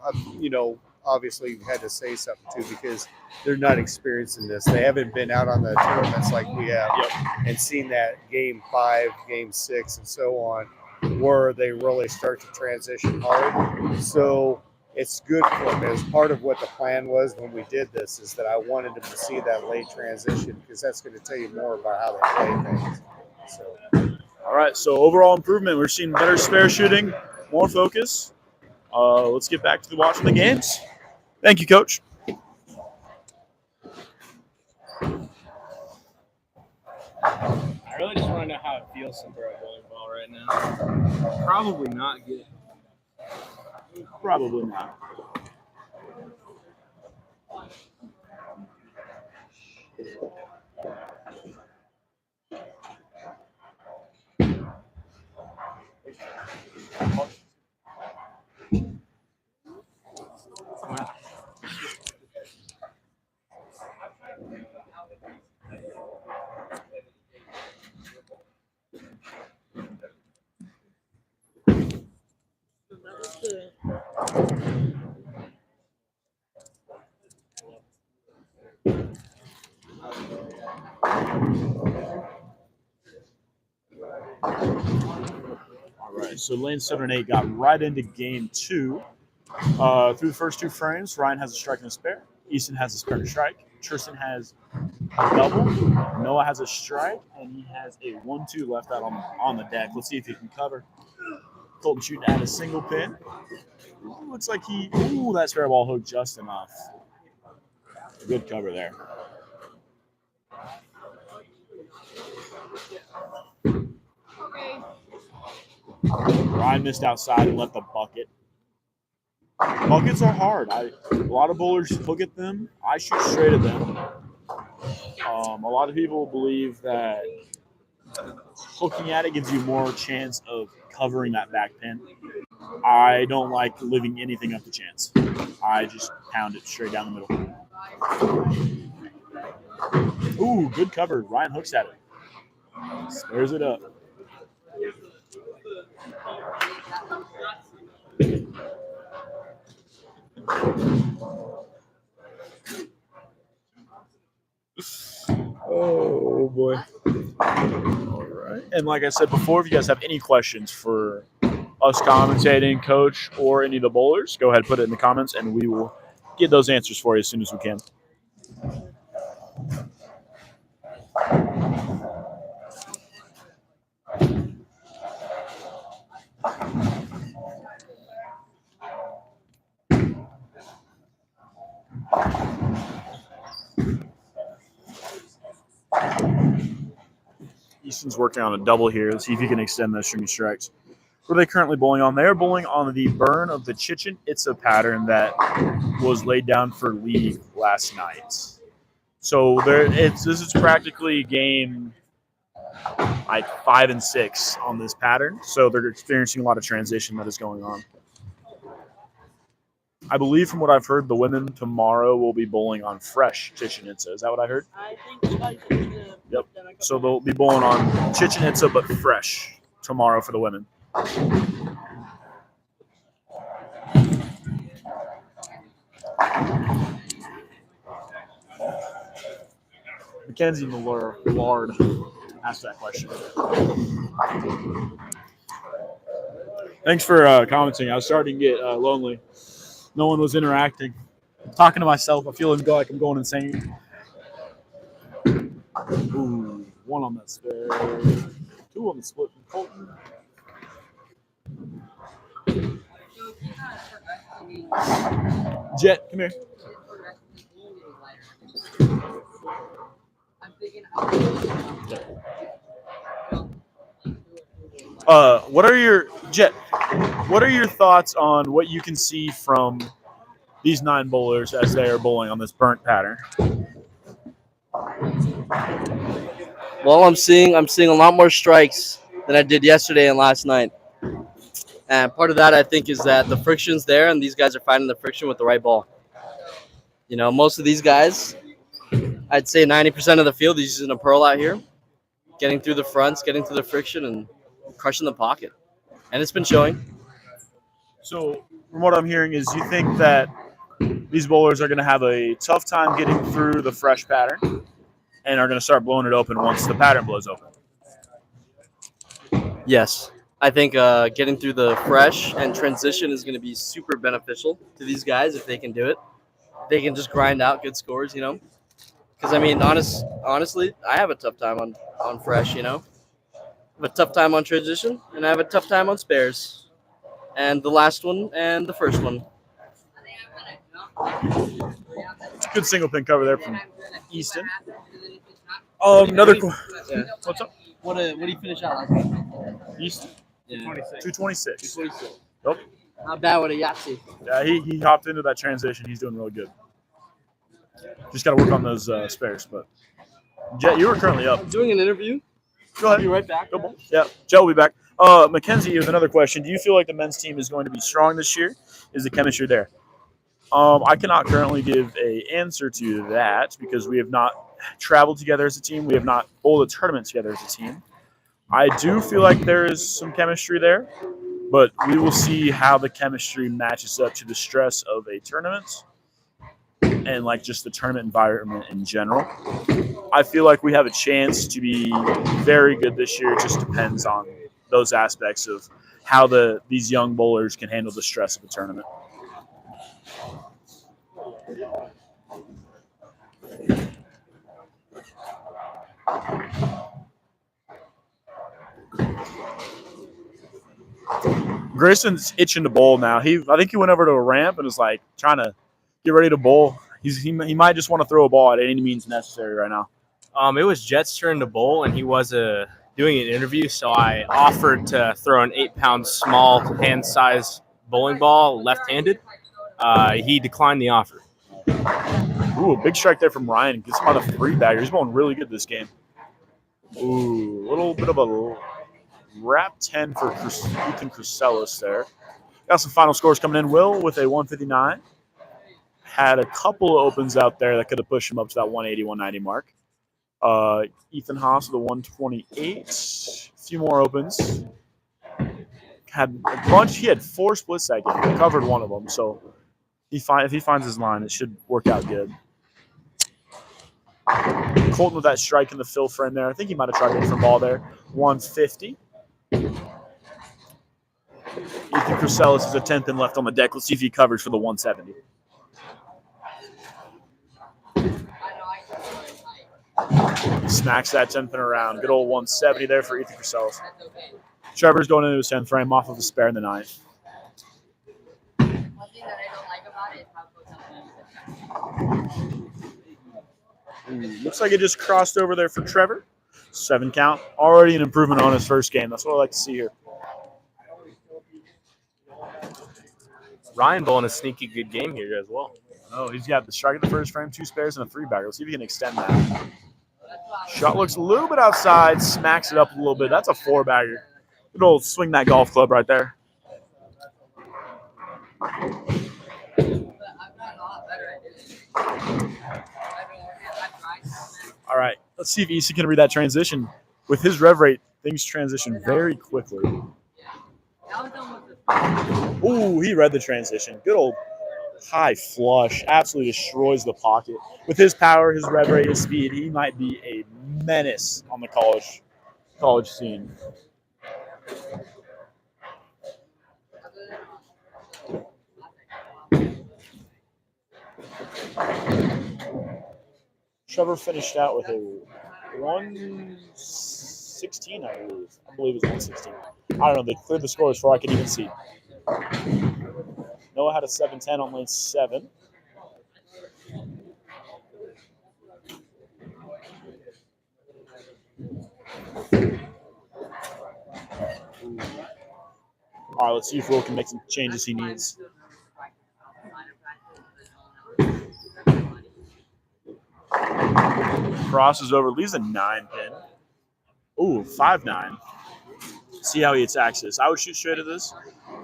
obviously had to say something too because they're not experienced in this. They haven't been out on the tournaments like we have and seen that game 5, game 6, and so on, where they really start to transition hard. So it's good for them. It was part of what the plan was when we did this, is that I wanted them to see that late transition because that's going to tell you more about how they play things. So. All right, so overall improvement. We're seeing better spare shooting, more focus. Let's get back to watching the games. Thank you, Coach. I really just want to know how it feels to throw a bowling ball right now. Probably not good. Probably not. All right, so lane 7 and 8 got right into game 2. Through the first 2 frames, Ryan has a strike and a spare. Easton has a spare and a strike. Tristan has a double. Noah has a strike, and he has a 1-2 left out on the deck. Let's see if he can cover. Colton shooting at a single pin. Looks like that spare ball hooked just enough. Good cover there. Ryan missed outside and left the bucket. Buckets are hard. A lot of bowlers hook at them. I shoot straight at them. A lot of people believe that hooking at it gives you more chance of covering that back pin. I don't like leaving anything up to chance. I just pound it straight down the middle. Ooh, good cover. Ryan hooks at it. Spares it up. Oh boy. All right. And like I said before, if you guys have any questions for us commentating, coach, or any of the bowlers, go ahead and put it in the comments and we will get those answers for you as soon as we can. Easton's working on a double here. Let's see if he can extend those string of strikes. What are they currently bowling on? They are bowling on the burn of the Chichen Itza pattern that was laid down for league last night. So this is practically game like 5 and 6 on this pattern. So they're experiencing a lot of transition that is going on. I believe from what I've heard, the women tomorrow will be bowling on fresh Chichen Itza. Is that what I heard? I think Spike's going to. Yep. So they'll be bowling on Chichen Itza, but fresh tomorrow for the women. Mackenzie Millard asked that question. Thanks for commenting. I was starting to get lonely. No one was interacting. I'm talking to myself. I feel like I'm going insane. Ooh, 1 on that spare. 2 on the split from Colton. Jet, come here. What are your thoughts on what you can see from these 9 bowlers as they are bowling on this burnt pattern? Well, I'm seeing a lot more strikes than I did yesterday and last night. And part of that, I think, is that the friction's there, and these guys are finding the friction with the right ball. You know, most of these guys, I'd say 90% of the field is using a pearl out here, getting through the fronts, getting through the friction, and crushing the pocket. And it's been showing. So, from what I'm hearing, is you think that these bowlers are going to have a tough time getting through the fresh pattern and are going to start blowing it open once the pattern blows open. Yes. I think getting through the fresh and transition is going to be super beneficial to these guys if they can do it. They can just grind out good scores, you know. Because, I mean, honestly, I have a tough time on fresh, you know. I have a tough time on transition, and I have a tough time on spares. And the last one and the first one. Good single pin cover there from Easton. Another. Yeah. What's up? What do you finish out like? Easton. Yeah. 226. 226. Yep. Not bad with a Yahtzee. Yeah, he hopped into that transition. He's doing really good. Just got to work on those spares. But Jet, you were currently up. I'm doing an interview. Go ahead. Be right back. Go Bulls. Yeah, Jet will be back. Mackenzie, with another question. Do you feel like the men's team is going to be strong this year? Is the chemistry there? I cannot currently give an answer to that because we have not traveled together as a team. We have not bowled a tournament together as a team. I do feel like there is some chemistry there, but we will see how the chemistry matches up to the stress of a tournament and like just the tournament environment in general. I feel like we have a chance to be very good this year. It just depends on those aspects of how these young bowlers can handle the stress of a tournament. Grayson's itching to bowl now. I think he went over to a ramp and is like trying to get ready to bowl. He might just want to throw a ball at any means necessary right now. It was Jet's turn to bowl, and he was doing an interview, so I offered to throw an 8-pound small hand-sized bowling ball left-handed. He declined the offer. Ooh, big strike there from Ryan. Gets him out of 3-bagger. He's bowling really good this game. Ooh, a little bit of a wrap 10 for Ethan Crusellis there. Got some final scores coming in. Will with a 159. Had a couple of opens out there that could have pushed him up to that 180, 190 mark. Ethan Haas with a 128. A few more opens. Had a bunch. He had 4 splits that game. He covered one of them. So if he finds his line, it should work out good. Colton with that strike in the fill frame there. I think he might have tried a different ball there. 150. Ethan Crusellis is a 10th pin left on the deck. Let's see if he covers for the 170. Smacks that 10th pin around. Good old 170 there for Ethan Crusellis. Trevor's going into his 10th frame off of the spare in the 9th. Looks like it just crossed over there for Trevor. 7 count. Already an improvement on his first game. That's what I like to see here. Ryan bowling a sneaky good game here as well. Oh, he's got the strike in the first frame, 2 spares, and a 3-bagger. Let's see if he can extend that. Shot looks a little bit outside, smacks it up a little bit. That's a 4-bagger. Good old swing that golf club right there. All right, let's see if Easton can read that transition. With his rev rate, things transition very quickly. Ooh, he read the transition. Good old high flush. Absolutely destroys the pocket. With his power, his rev rate, his speed, he might be a menace on the college scene. Trevor finished out with a 116, I believe. I believe it was 116. I don't know. They cleared the scores before I could even see. Noah had a 710 on lane 7. All right, let's see if Will can make some changes he needs. Crosses over, leaves a 9-pin. Ooh, 5-9. See how he attacks this. I would shoot straight at this.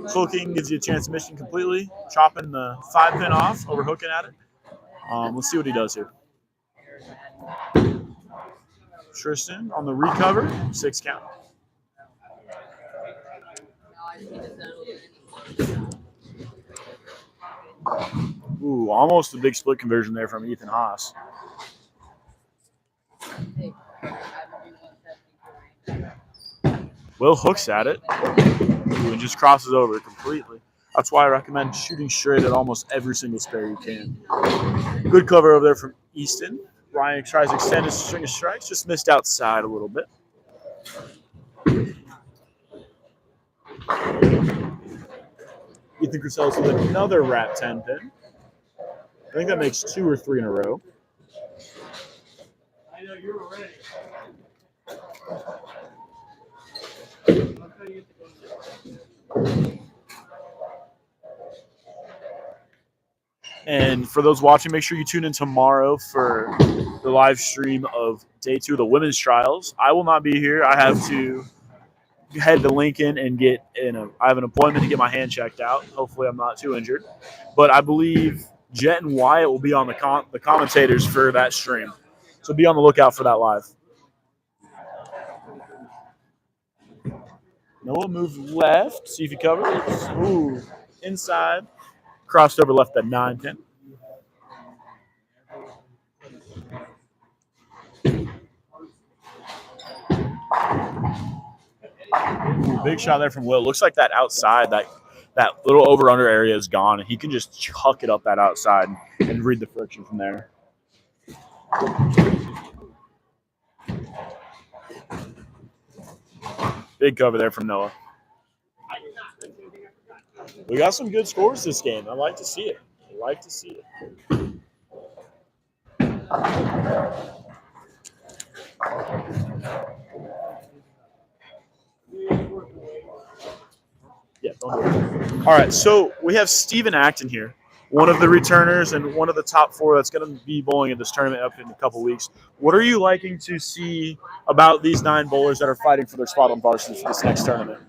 Hooking gives you a chance to miss him completely. Chopping the 5-pin off, overhooking at it. Let's see what he does here. Tristan on the recover, 6 count. Ooh, almost a big split conversion there from Ethan Haas. Will hooks at it. Ooh, and just crosses over completely. That's why I recommend shooting straight at almost every single spare you can. Good cover over there from Easton. Ryan tries to extend his string of strikes, just missed outside a little bit. Ethan Crusel's with another wrap 10 pin. I think that makes 2 or 3 in a row. I know you were ready. And for those watching, make sure you tune in tomorrow for the live stream of day 2 of the women's trials. I will not be here. I have to head to Lincoln and I have an appointment to get my hand checked out. Hopefully I'm not too injured. But I believe Jet and Wyatt will be on the commentators for that stream. So be on the lookout for that live. Noah moves left. See if he covers. Ooh, inside. Crossed over left at 9 pin. Ooh, big shot there from Will. Looks like that outside, that little over-under area is gone. He can just chuck it up that outside and read the friction from there. Big cover there from Noah. We got some good scores this game. I like to see it. Yeah, don't do it. All right, so we have Steven Acton here, one of the returners and one of the top 4 that's going to be bowling at this tournament up in a couple weeks. What are you liking to see about these 9 bowlers that are fighting for their spot on varsity for this next tournament?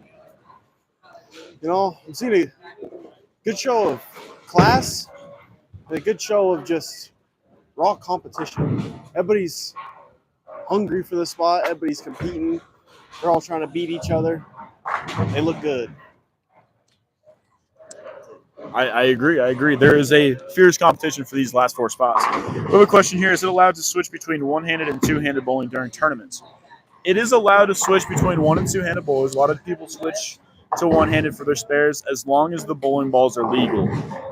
You know, I'm seeing a good show of class and a good show of just raw competition. Everybody's hungry for the spot. Everybody's competing. They're all trying to beat each other. They look good. I agree. There is a fierce competition for these last 4 spots. We have a question here. Is it allowed to switch between one-handed and two-handed bowling during tournaments? It is allowed to switch between one- and two-handed bowlers. A lot of people switch to one-handed for their spares as long as the bowling balls are legal.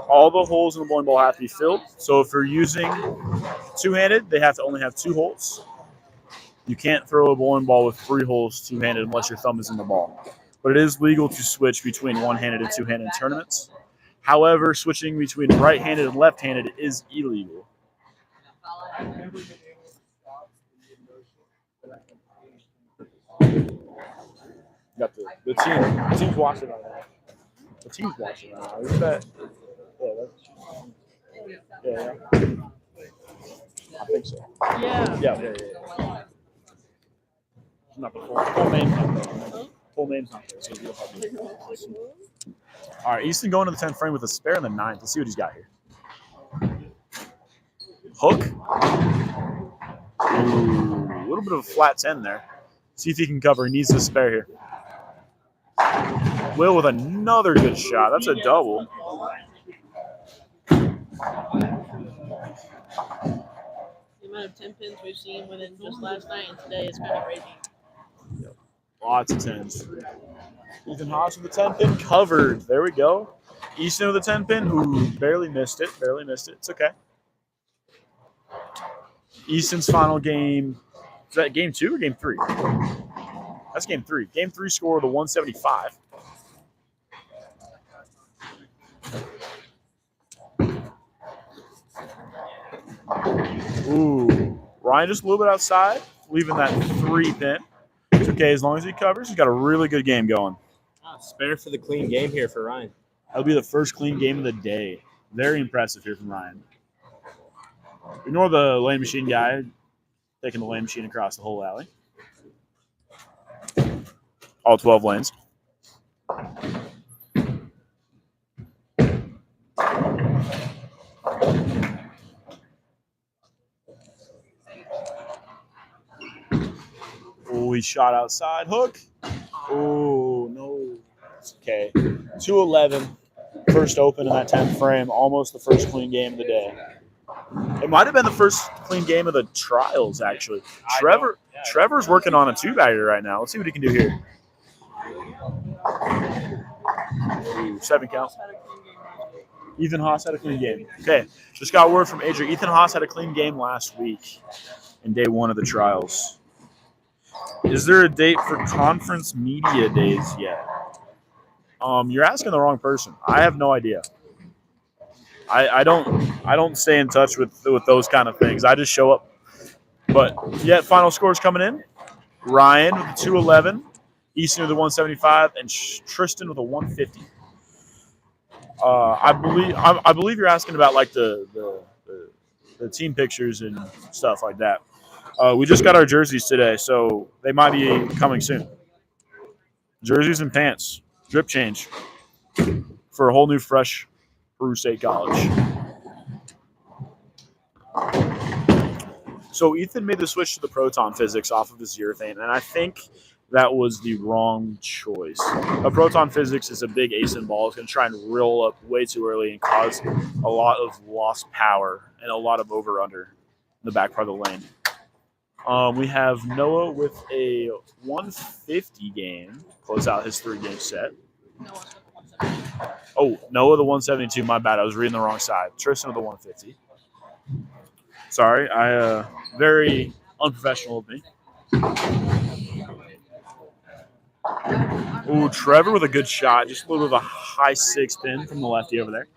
All the holes in the bowling ball have to be filled. So if you're using two-handed, they have to only have 2 holes. You can't throw a bowling ball with 3 holes two-handed unless your thumb is in the ball. But it is legal to switch between one-handed and two-handed in tournaments. However, switching between right-handed and left-handed is illegal. Got the team's watching right now. The team's watching right now. Is that? Yeah. I think so. Yeah. Not the full name's not there. Full name's not there. So you'll have to. All right, Easton going to the 10th frame with a spare in the 9th. Let's see what he's got here. Hook. Ooh, a little bit of a flat 10 there. See if he can cover. He needs the spare here. Will with another good shot. That's a double. The amount of 10 pins we've seen within just last night and today is kind of crazy. Lots of 10s. Ethan Haas with the 10 pin covered. There we go. Easton with the 10 pin. Ooh, barely missed it. It's okay. Easton's final game. Is that game 2 or game 3? That's game 3. Game 3 score of the 175. Ooh. Ryan just a little bit outside, leaving that 3 pin. It's okay as long as he covers. He's got a really good game going. Spare for the clean game here for Ryan. That'll be the first clean game of the day. Very impressive here from Ryan. Ignore the lane machine guy taking the lane machine across the whole alley. All 12 lanes. he shot outside. Hook. Oh, no. It's okay. 2-11. First open in that 10th frame. Almost the first clean game of the day. It might have been the first clean game of the trials, actually. Trevor's working on a two-bagger right now. Let's see what he can do here. Ooh, 7 count. Ethan Haas had a clean game. Okay, just got word from Adrian. Ethan Haas had a clean game last week in day 1 of the trials. Is there a date for conference media days yet? You're asking the wrong person. I have no idea. I don't stay in touch with those kind of things. I just show up. But yet, final scores coming in. Ryan with a 211, Easton with a 175, and Tristan with a 150. I believe you're asking about like the team pictures and stuff like that. We just got our jerseys today, so they might be coming soon. Jerseys and pants, drip change for a whole new fresh Peru State College. So Ethan made the switch to the proton physics off of his urethane, and I think that was the wrong choice. A proton physics is a big ace in ball. It's going to try and roll up way too early and cause a lot of lost power and a lot of over-under in the back part of the lane. We have Noah with a 150 game, close out his 3-game set. Oh, Noah the 172, my bad. I was reading the wrong side. Tristan with the 150. Sorry, very unprofessional of me. Ooh, Trevor with a good shot. Just a little bit of a high 6 pin from the lefty over there.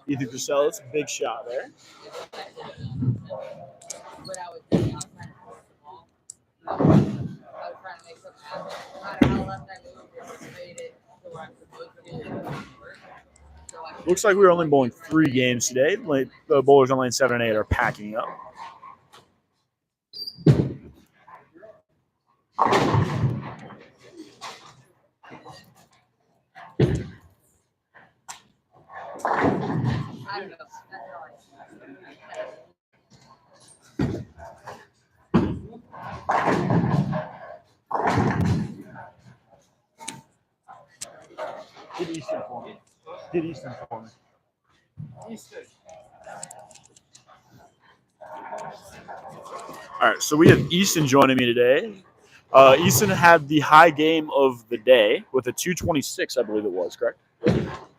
Ethan Crisell, it's a big shot there. Looks like we were only bowling 3 games today. The bowlers on lane 7 and 8 are packing up. Get Easton for me. Get Easton for me. Easton. All right, so we have Easton joining me today. Easton had the high game of the day with a 226, I believe it was, correct?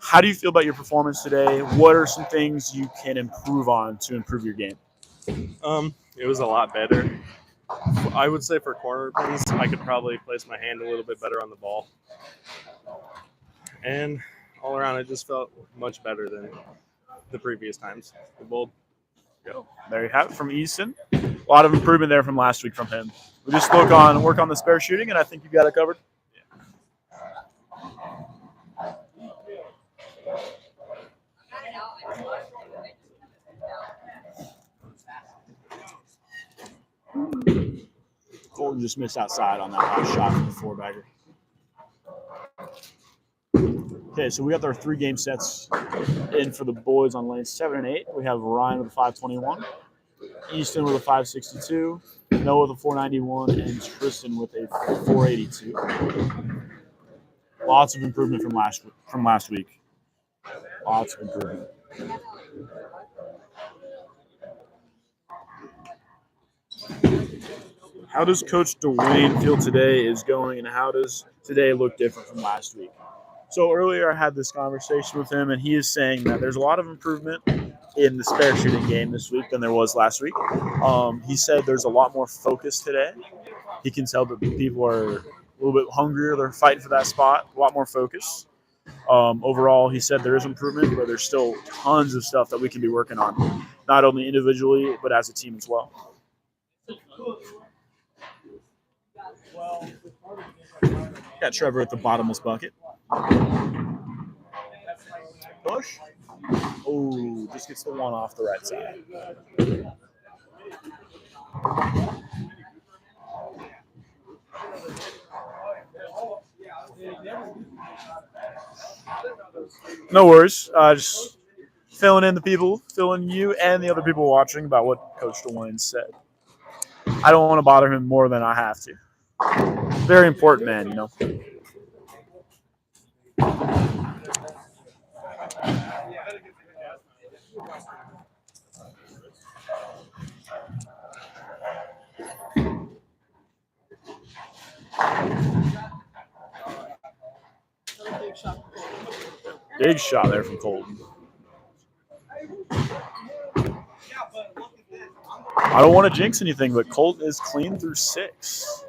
How do you feel about your performance today? What are some things you can improve on to improve your game? It was a lot better. I would say for corner pins, I could probably place my hand a little bit better on the ball. And all around, it just felt much better than the previous times. The bowled. Go. There you have it from Easton. A lot of improvement there from last week from him. We just work on the spare shooting, and I think you've got it covered. Colton just missed outside on that last shot from the 4-bagger. Okay, so we got our 3-game sets in for the boys on lanes 7 and 8. We have Ryan with a 521, Easton with a 562, Noah with a 491, and Tristan with a 482. Lots of improvement from last week. Lots of improvement. How does Coach Dwayne feel today is going, and how does today look different from last week? So earlier I had this conversation with him, and he is saying that there's a lot of improvement in the spare shooting game this week than there was last week. He said there's a lot more focus today. He can tell that people are a little bit hungrier. They're fighting for that spot, a lot more focus. Overall, he said there is improvement, but there's still tons of stuff that we can be working on, not only individually, but as a team as well. Got Trevor at the bottomless bucket. Push. Oh, just gets the one off the right side. No worries. Just filling in the people, filling you and the other people watching about what Coach DeWayne said. I don't want to bother him more than I have to. Very important man, you know. Big shot there from Colton. I don't want to jinx anything, but Colton is clean through 6.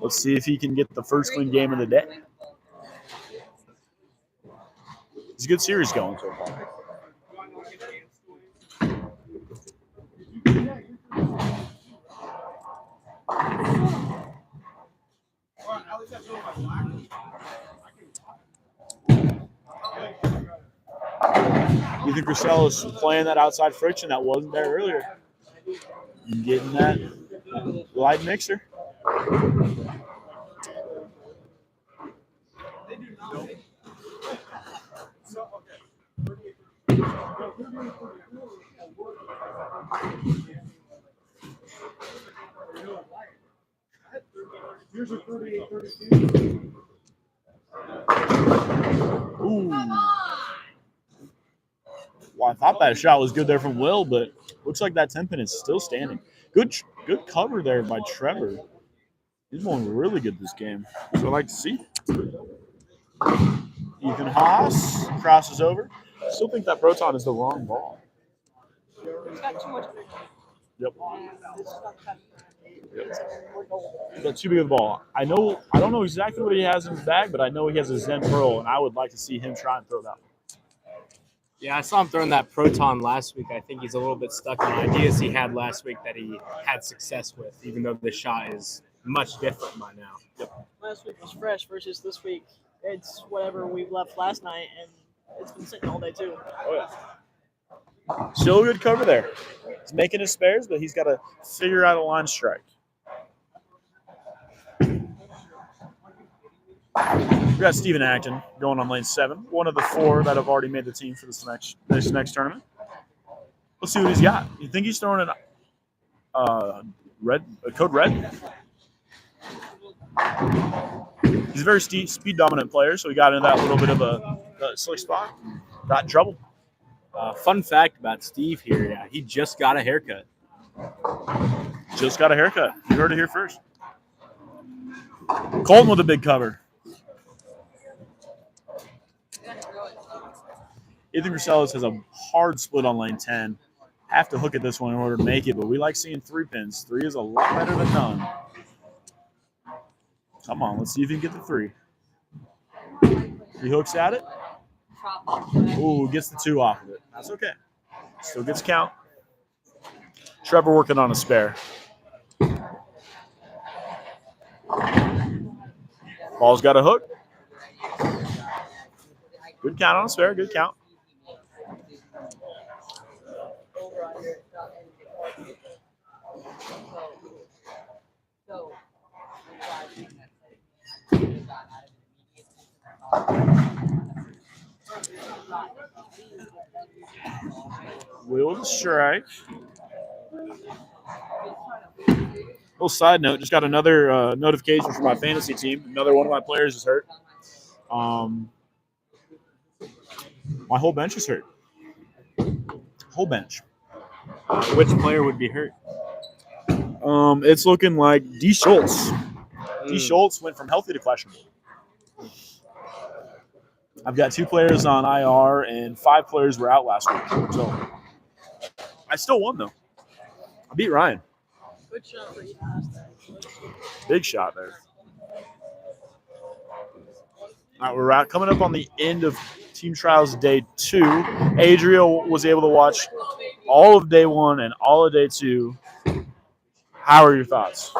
Let's see if he can get the first clean game of the day. It's a good series going so far. Ethan Grissel is playing that outside friction that wasn't there earlier. Getting that light mixer. Ooh. Well, I thought that shot was good there from Will, but looks like that 10-pin is still standing. Good cover there by Trevor. He's going really good this game. So I like to see. Ethan Haas crosses over. I still think that Proton is the wrong ball. He's got too much. Yep. He's got too big of a ball. I don't know exactly what he has in his bag, but I know he has a Zen Pearl, and I would like to see him try and throw that one. Yeah, I saw him throwing that Proton last week. I think he's a little bit stuck on ideas he had last week that he had success with, even though the shot is much different by now. Yep. Last week was fresh versus this week. It's whatever we left last night, and it's been sitting all day too. Oh, yeah. Still a good cover there. He's making his spares, but he's got to figure out a line strike. We got Steven Acton going on lane 7, one of the 4 that have already made the team for this next tournament. Let's see what he's got. You think he's throwing a code red? He's a very speed dominant player, so he got into that little bit of a slick spot. Got in trouble. Fun fact about Steve here, yeah, he just got a haircut. Just got a haircut. You heard it here first. Colton with a big cover. Ethan Griselis has a hard split on lane 10. Have to hook at this one in order to make it, but we like seeing 3 pins. 3 is a lot better than none. Come on, let's see if he can get the 3. He hooks at it. Ooh, gets the 2 off of it. That's okay. Still gets count. Trevor working on a spare. Ball's got a hook. Good count on a spare, good count. Will strike. Little side note, just got another notification from my fantasy team. Another one of my players is hurt. My whole bench is hurt. Whole bench. Which player would be hurt? It's looking like D. Schultz. D. Schultz went from healthy to questionable. I've got 2 players on IR and 5 players were out last week. So I still won though. I beat Ryan. Good shot for Ethan last time. Big shot there. All right, we're coming up on the end of Team Trials Day 2. Adria was able to watch all of Day 1 and all of Day 2. How are your thoughts?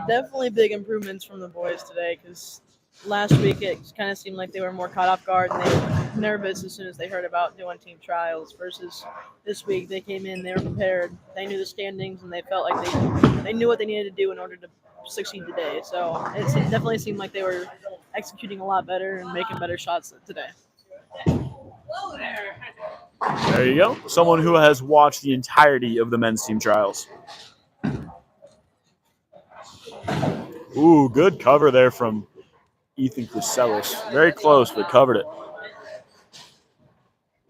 Definitely big improvements from the boys today, because last week it kind of seemed like they were more caught off guard and they were nervous as soon as they heard about doing team trials, versus this week they came in, they were prepared, they knew the standings, and they felt like they knew what they needed to do in order to succeed today. So it definitely seemed like they were executing a lot better and making better shots today. There you go. Someone who has watched the entirety of the men's team trials. Ooh, good cover there from Ethan Crucelis. Very close, but covered it.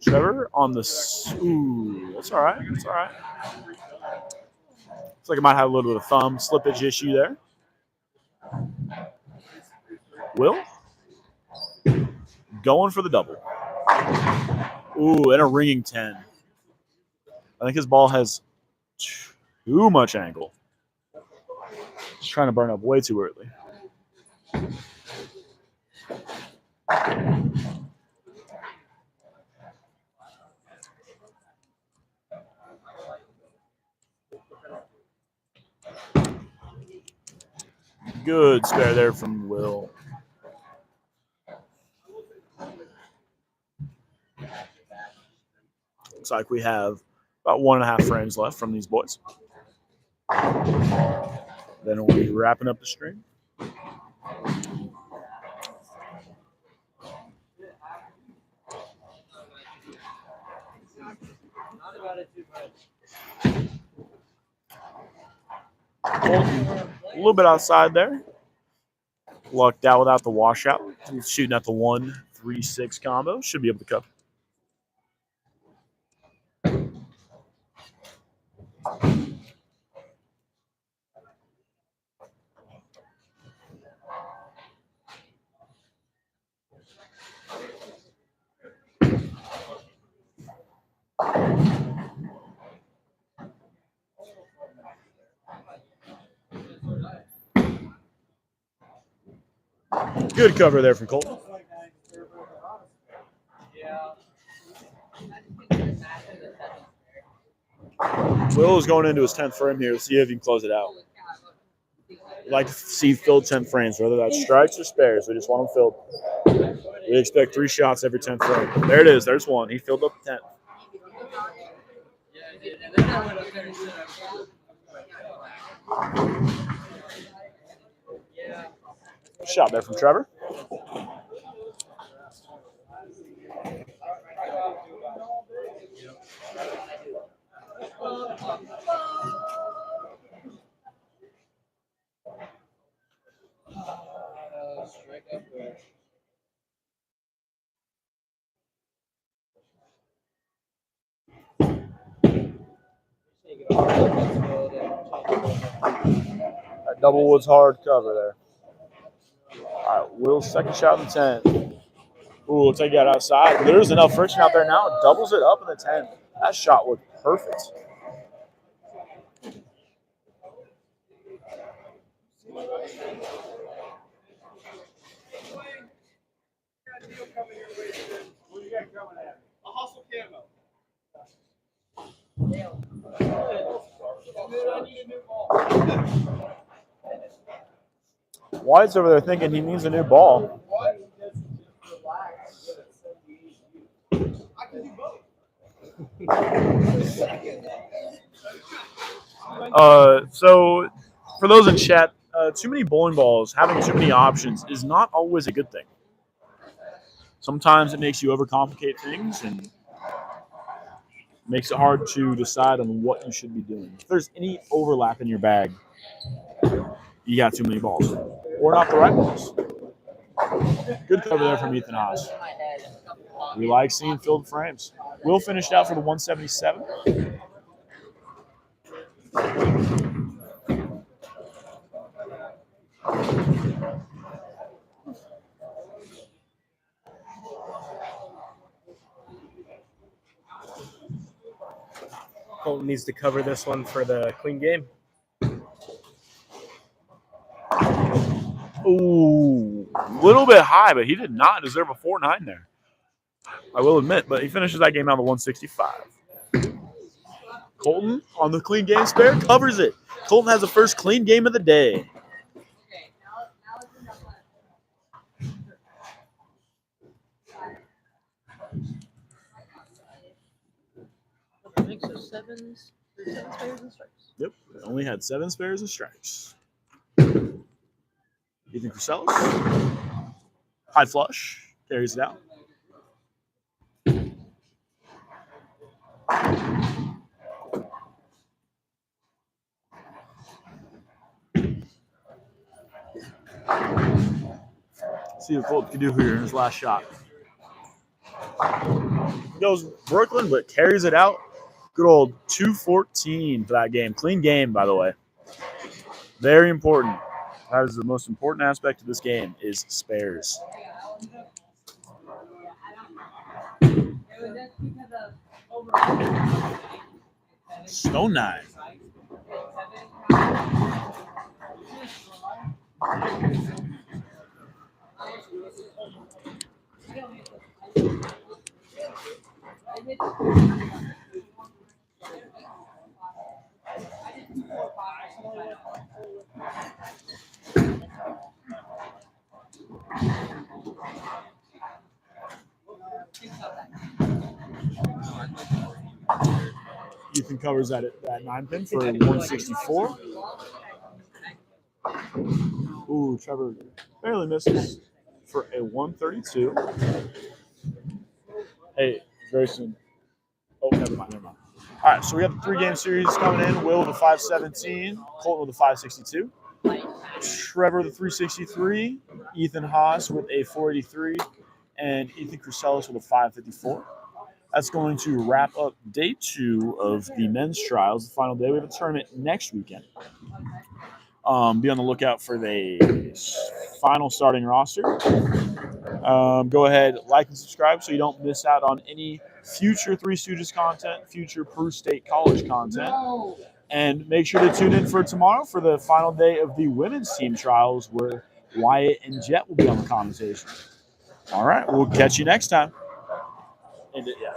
Trevor on the... Ooh, that's all right. That's all right. Looks like it might have a little bit of thumb slippage issue there. Will? Going for the double. Ooh, and a ringing 10. I think his ball has too much angle. He's trying to burn up way too early. Good spare there from Will. Looks like we have about 1.5 frames left from these boys. Then we'll be wrapping up the stream. A little bit outside there. Lucked out without the washout. He's shooting at the 1-3-6 combo. Should be able to cover. Good cover there from Colton. Will is going into his 10th frame here. Let's see if he can close it out. We'd like to see filled 10 frames, whether that's strikes or spares. We just want them filled. We expect 3 shots every 10th frame. There it is. There's one. He filled up the 10th. Shot there from Trevor. That double woods hard cover there. All right, Will's second shot in the 10. Ooh, looks like he got outside. There's enough friction out there now. It doubles it up in the 10. That shot looked perfect. White's over there thinking he needs a new ball. So for those in chat, too many bowling balls, having too many options is not always a good thing. Sometimes it makes you overcomplicate things and makes it hard to decide on what you should be doing. If there's any overlap in your bag, you got too many balls. Or not the right balls. Good cover there from Ethan Haas. We like seeing filled frames. Will finished out for the 177. Colton needs to cover this one for the clean game. Ooh, a little bit high, but he did not deserve a 4-9 there. I will admit, but he finishes that game out of the 165. Colton on the clean game spare covers it. Colton has the first clean game of the day. I think so. 7 spares and strikes. Yep, only had 7 spares and strikes. Ethan Crucelis. High flush. Carries it out. See what Colt can do here in his last shot. Goes Brooklyn, but carries it out. Good old 214 for that game. Clean game, by the way. Very important. That is the most important aspect of this game is spares. Stone 9. Ethan covers that 9 pin for 164. Ooh, Trevor barely misses for a 132. Hey, very soon. Oh, never mind. All right, so we have the 3-game series coming in. Will with a 517, Colton with a 562, Trevor the 363, Ethan Haas with a 483, and Ethan Crusellis with a 554. That's going to wrap up day 2 of the men's trials, the final day. We have a tournament next weekend. Be on the lookout for the final starting roster. Go ahead, like and subscribe so you don't miss out on any future Three Stooges content, future Peru State College content. And make sure to tune in for tomorrow for the final day of the women's team trials where Wyatt and Jet will be on the commentation. All right, we'll catch you next time. And yeah.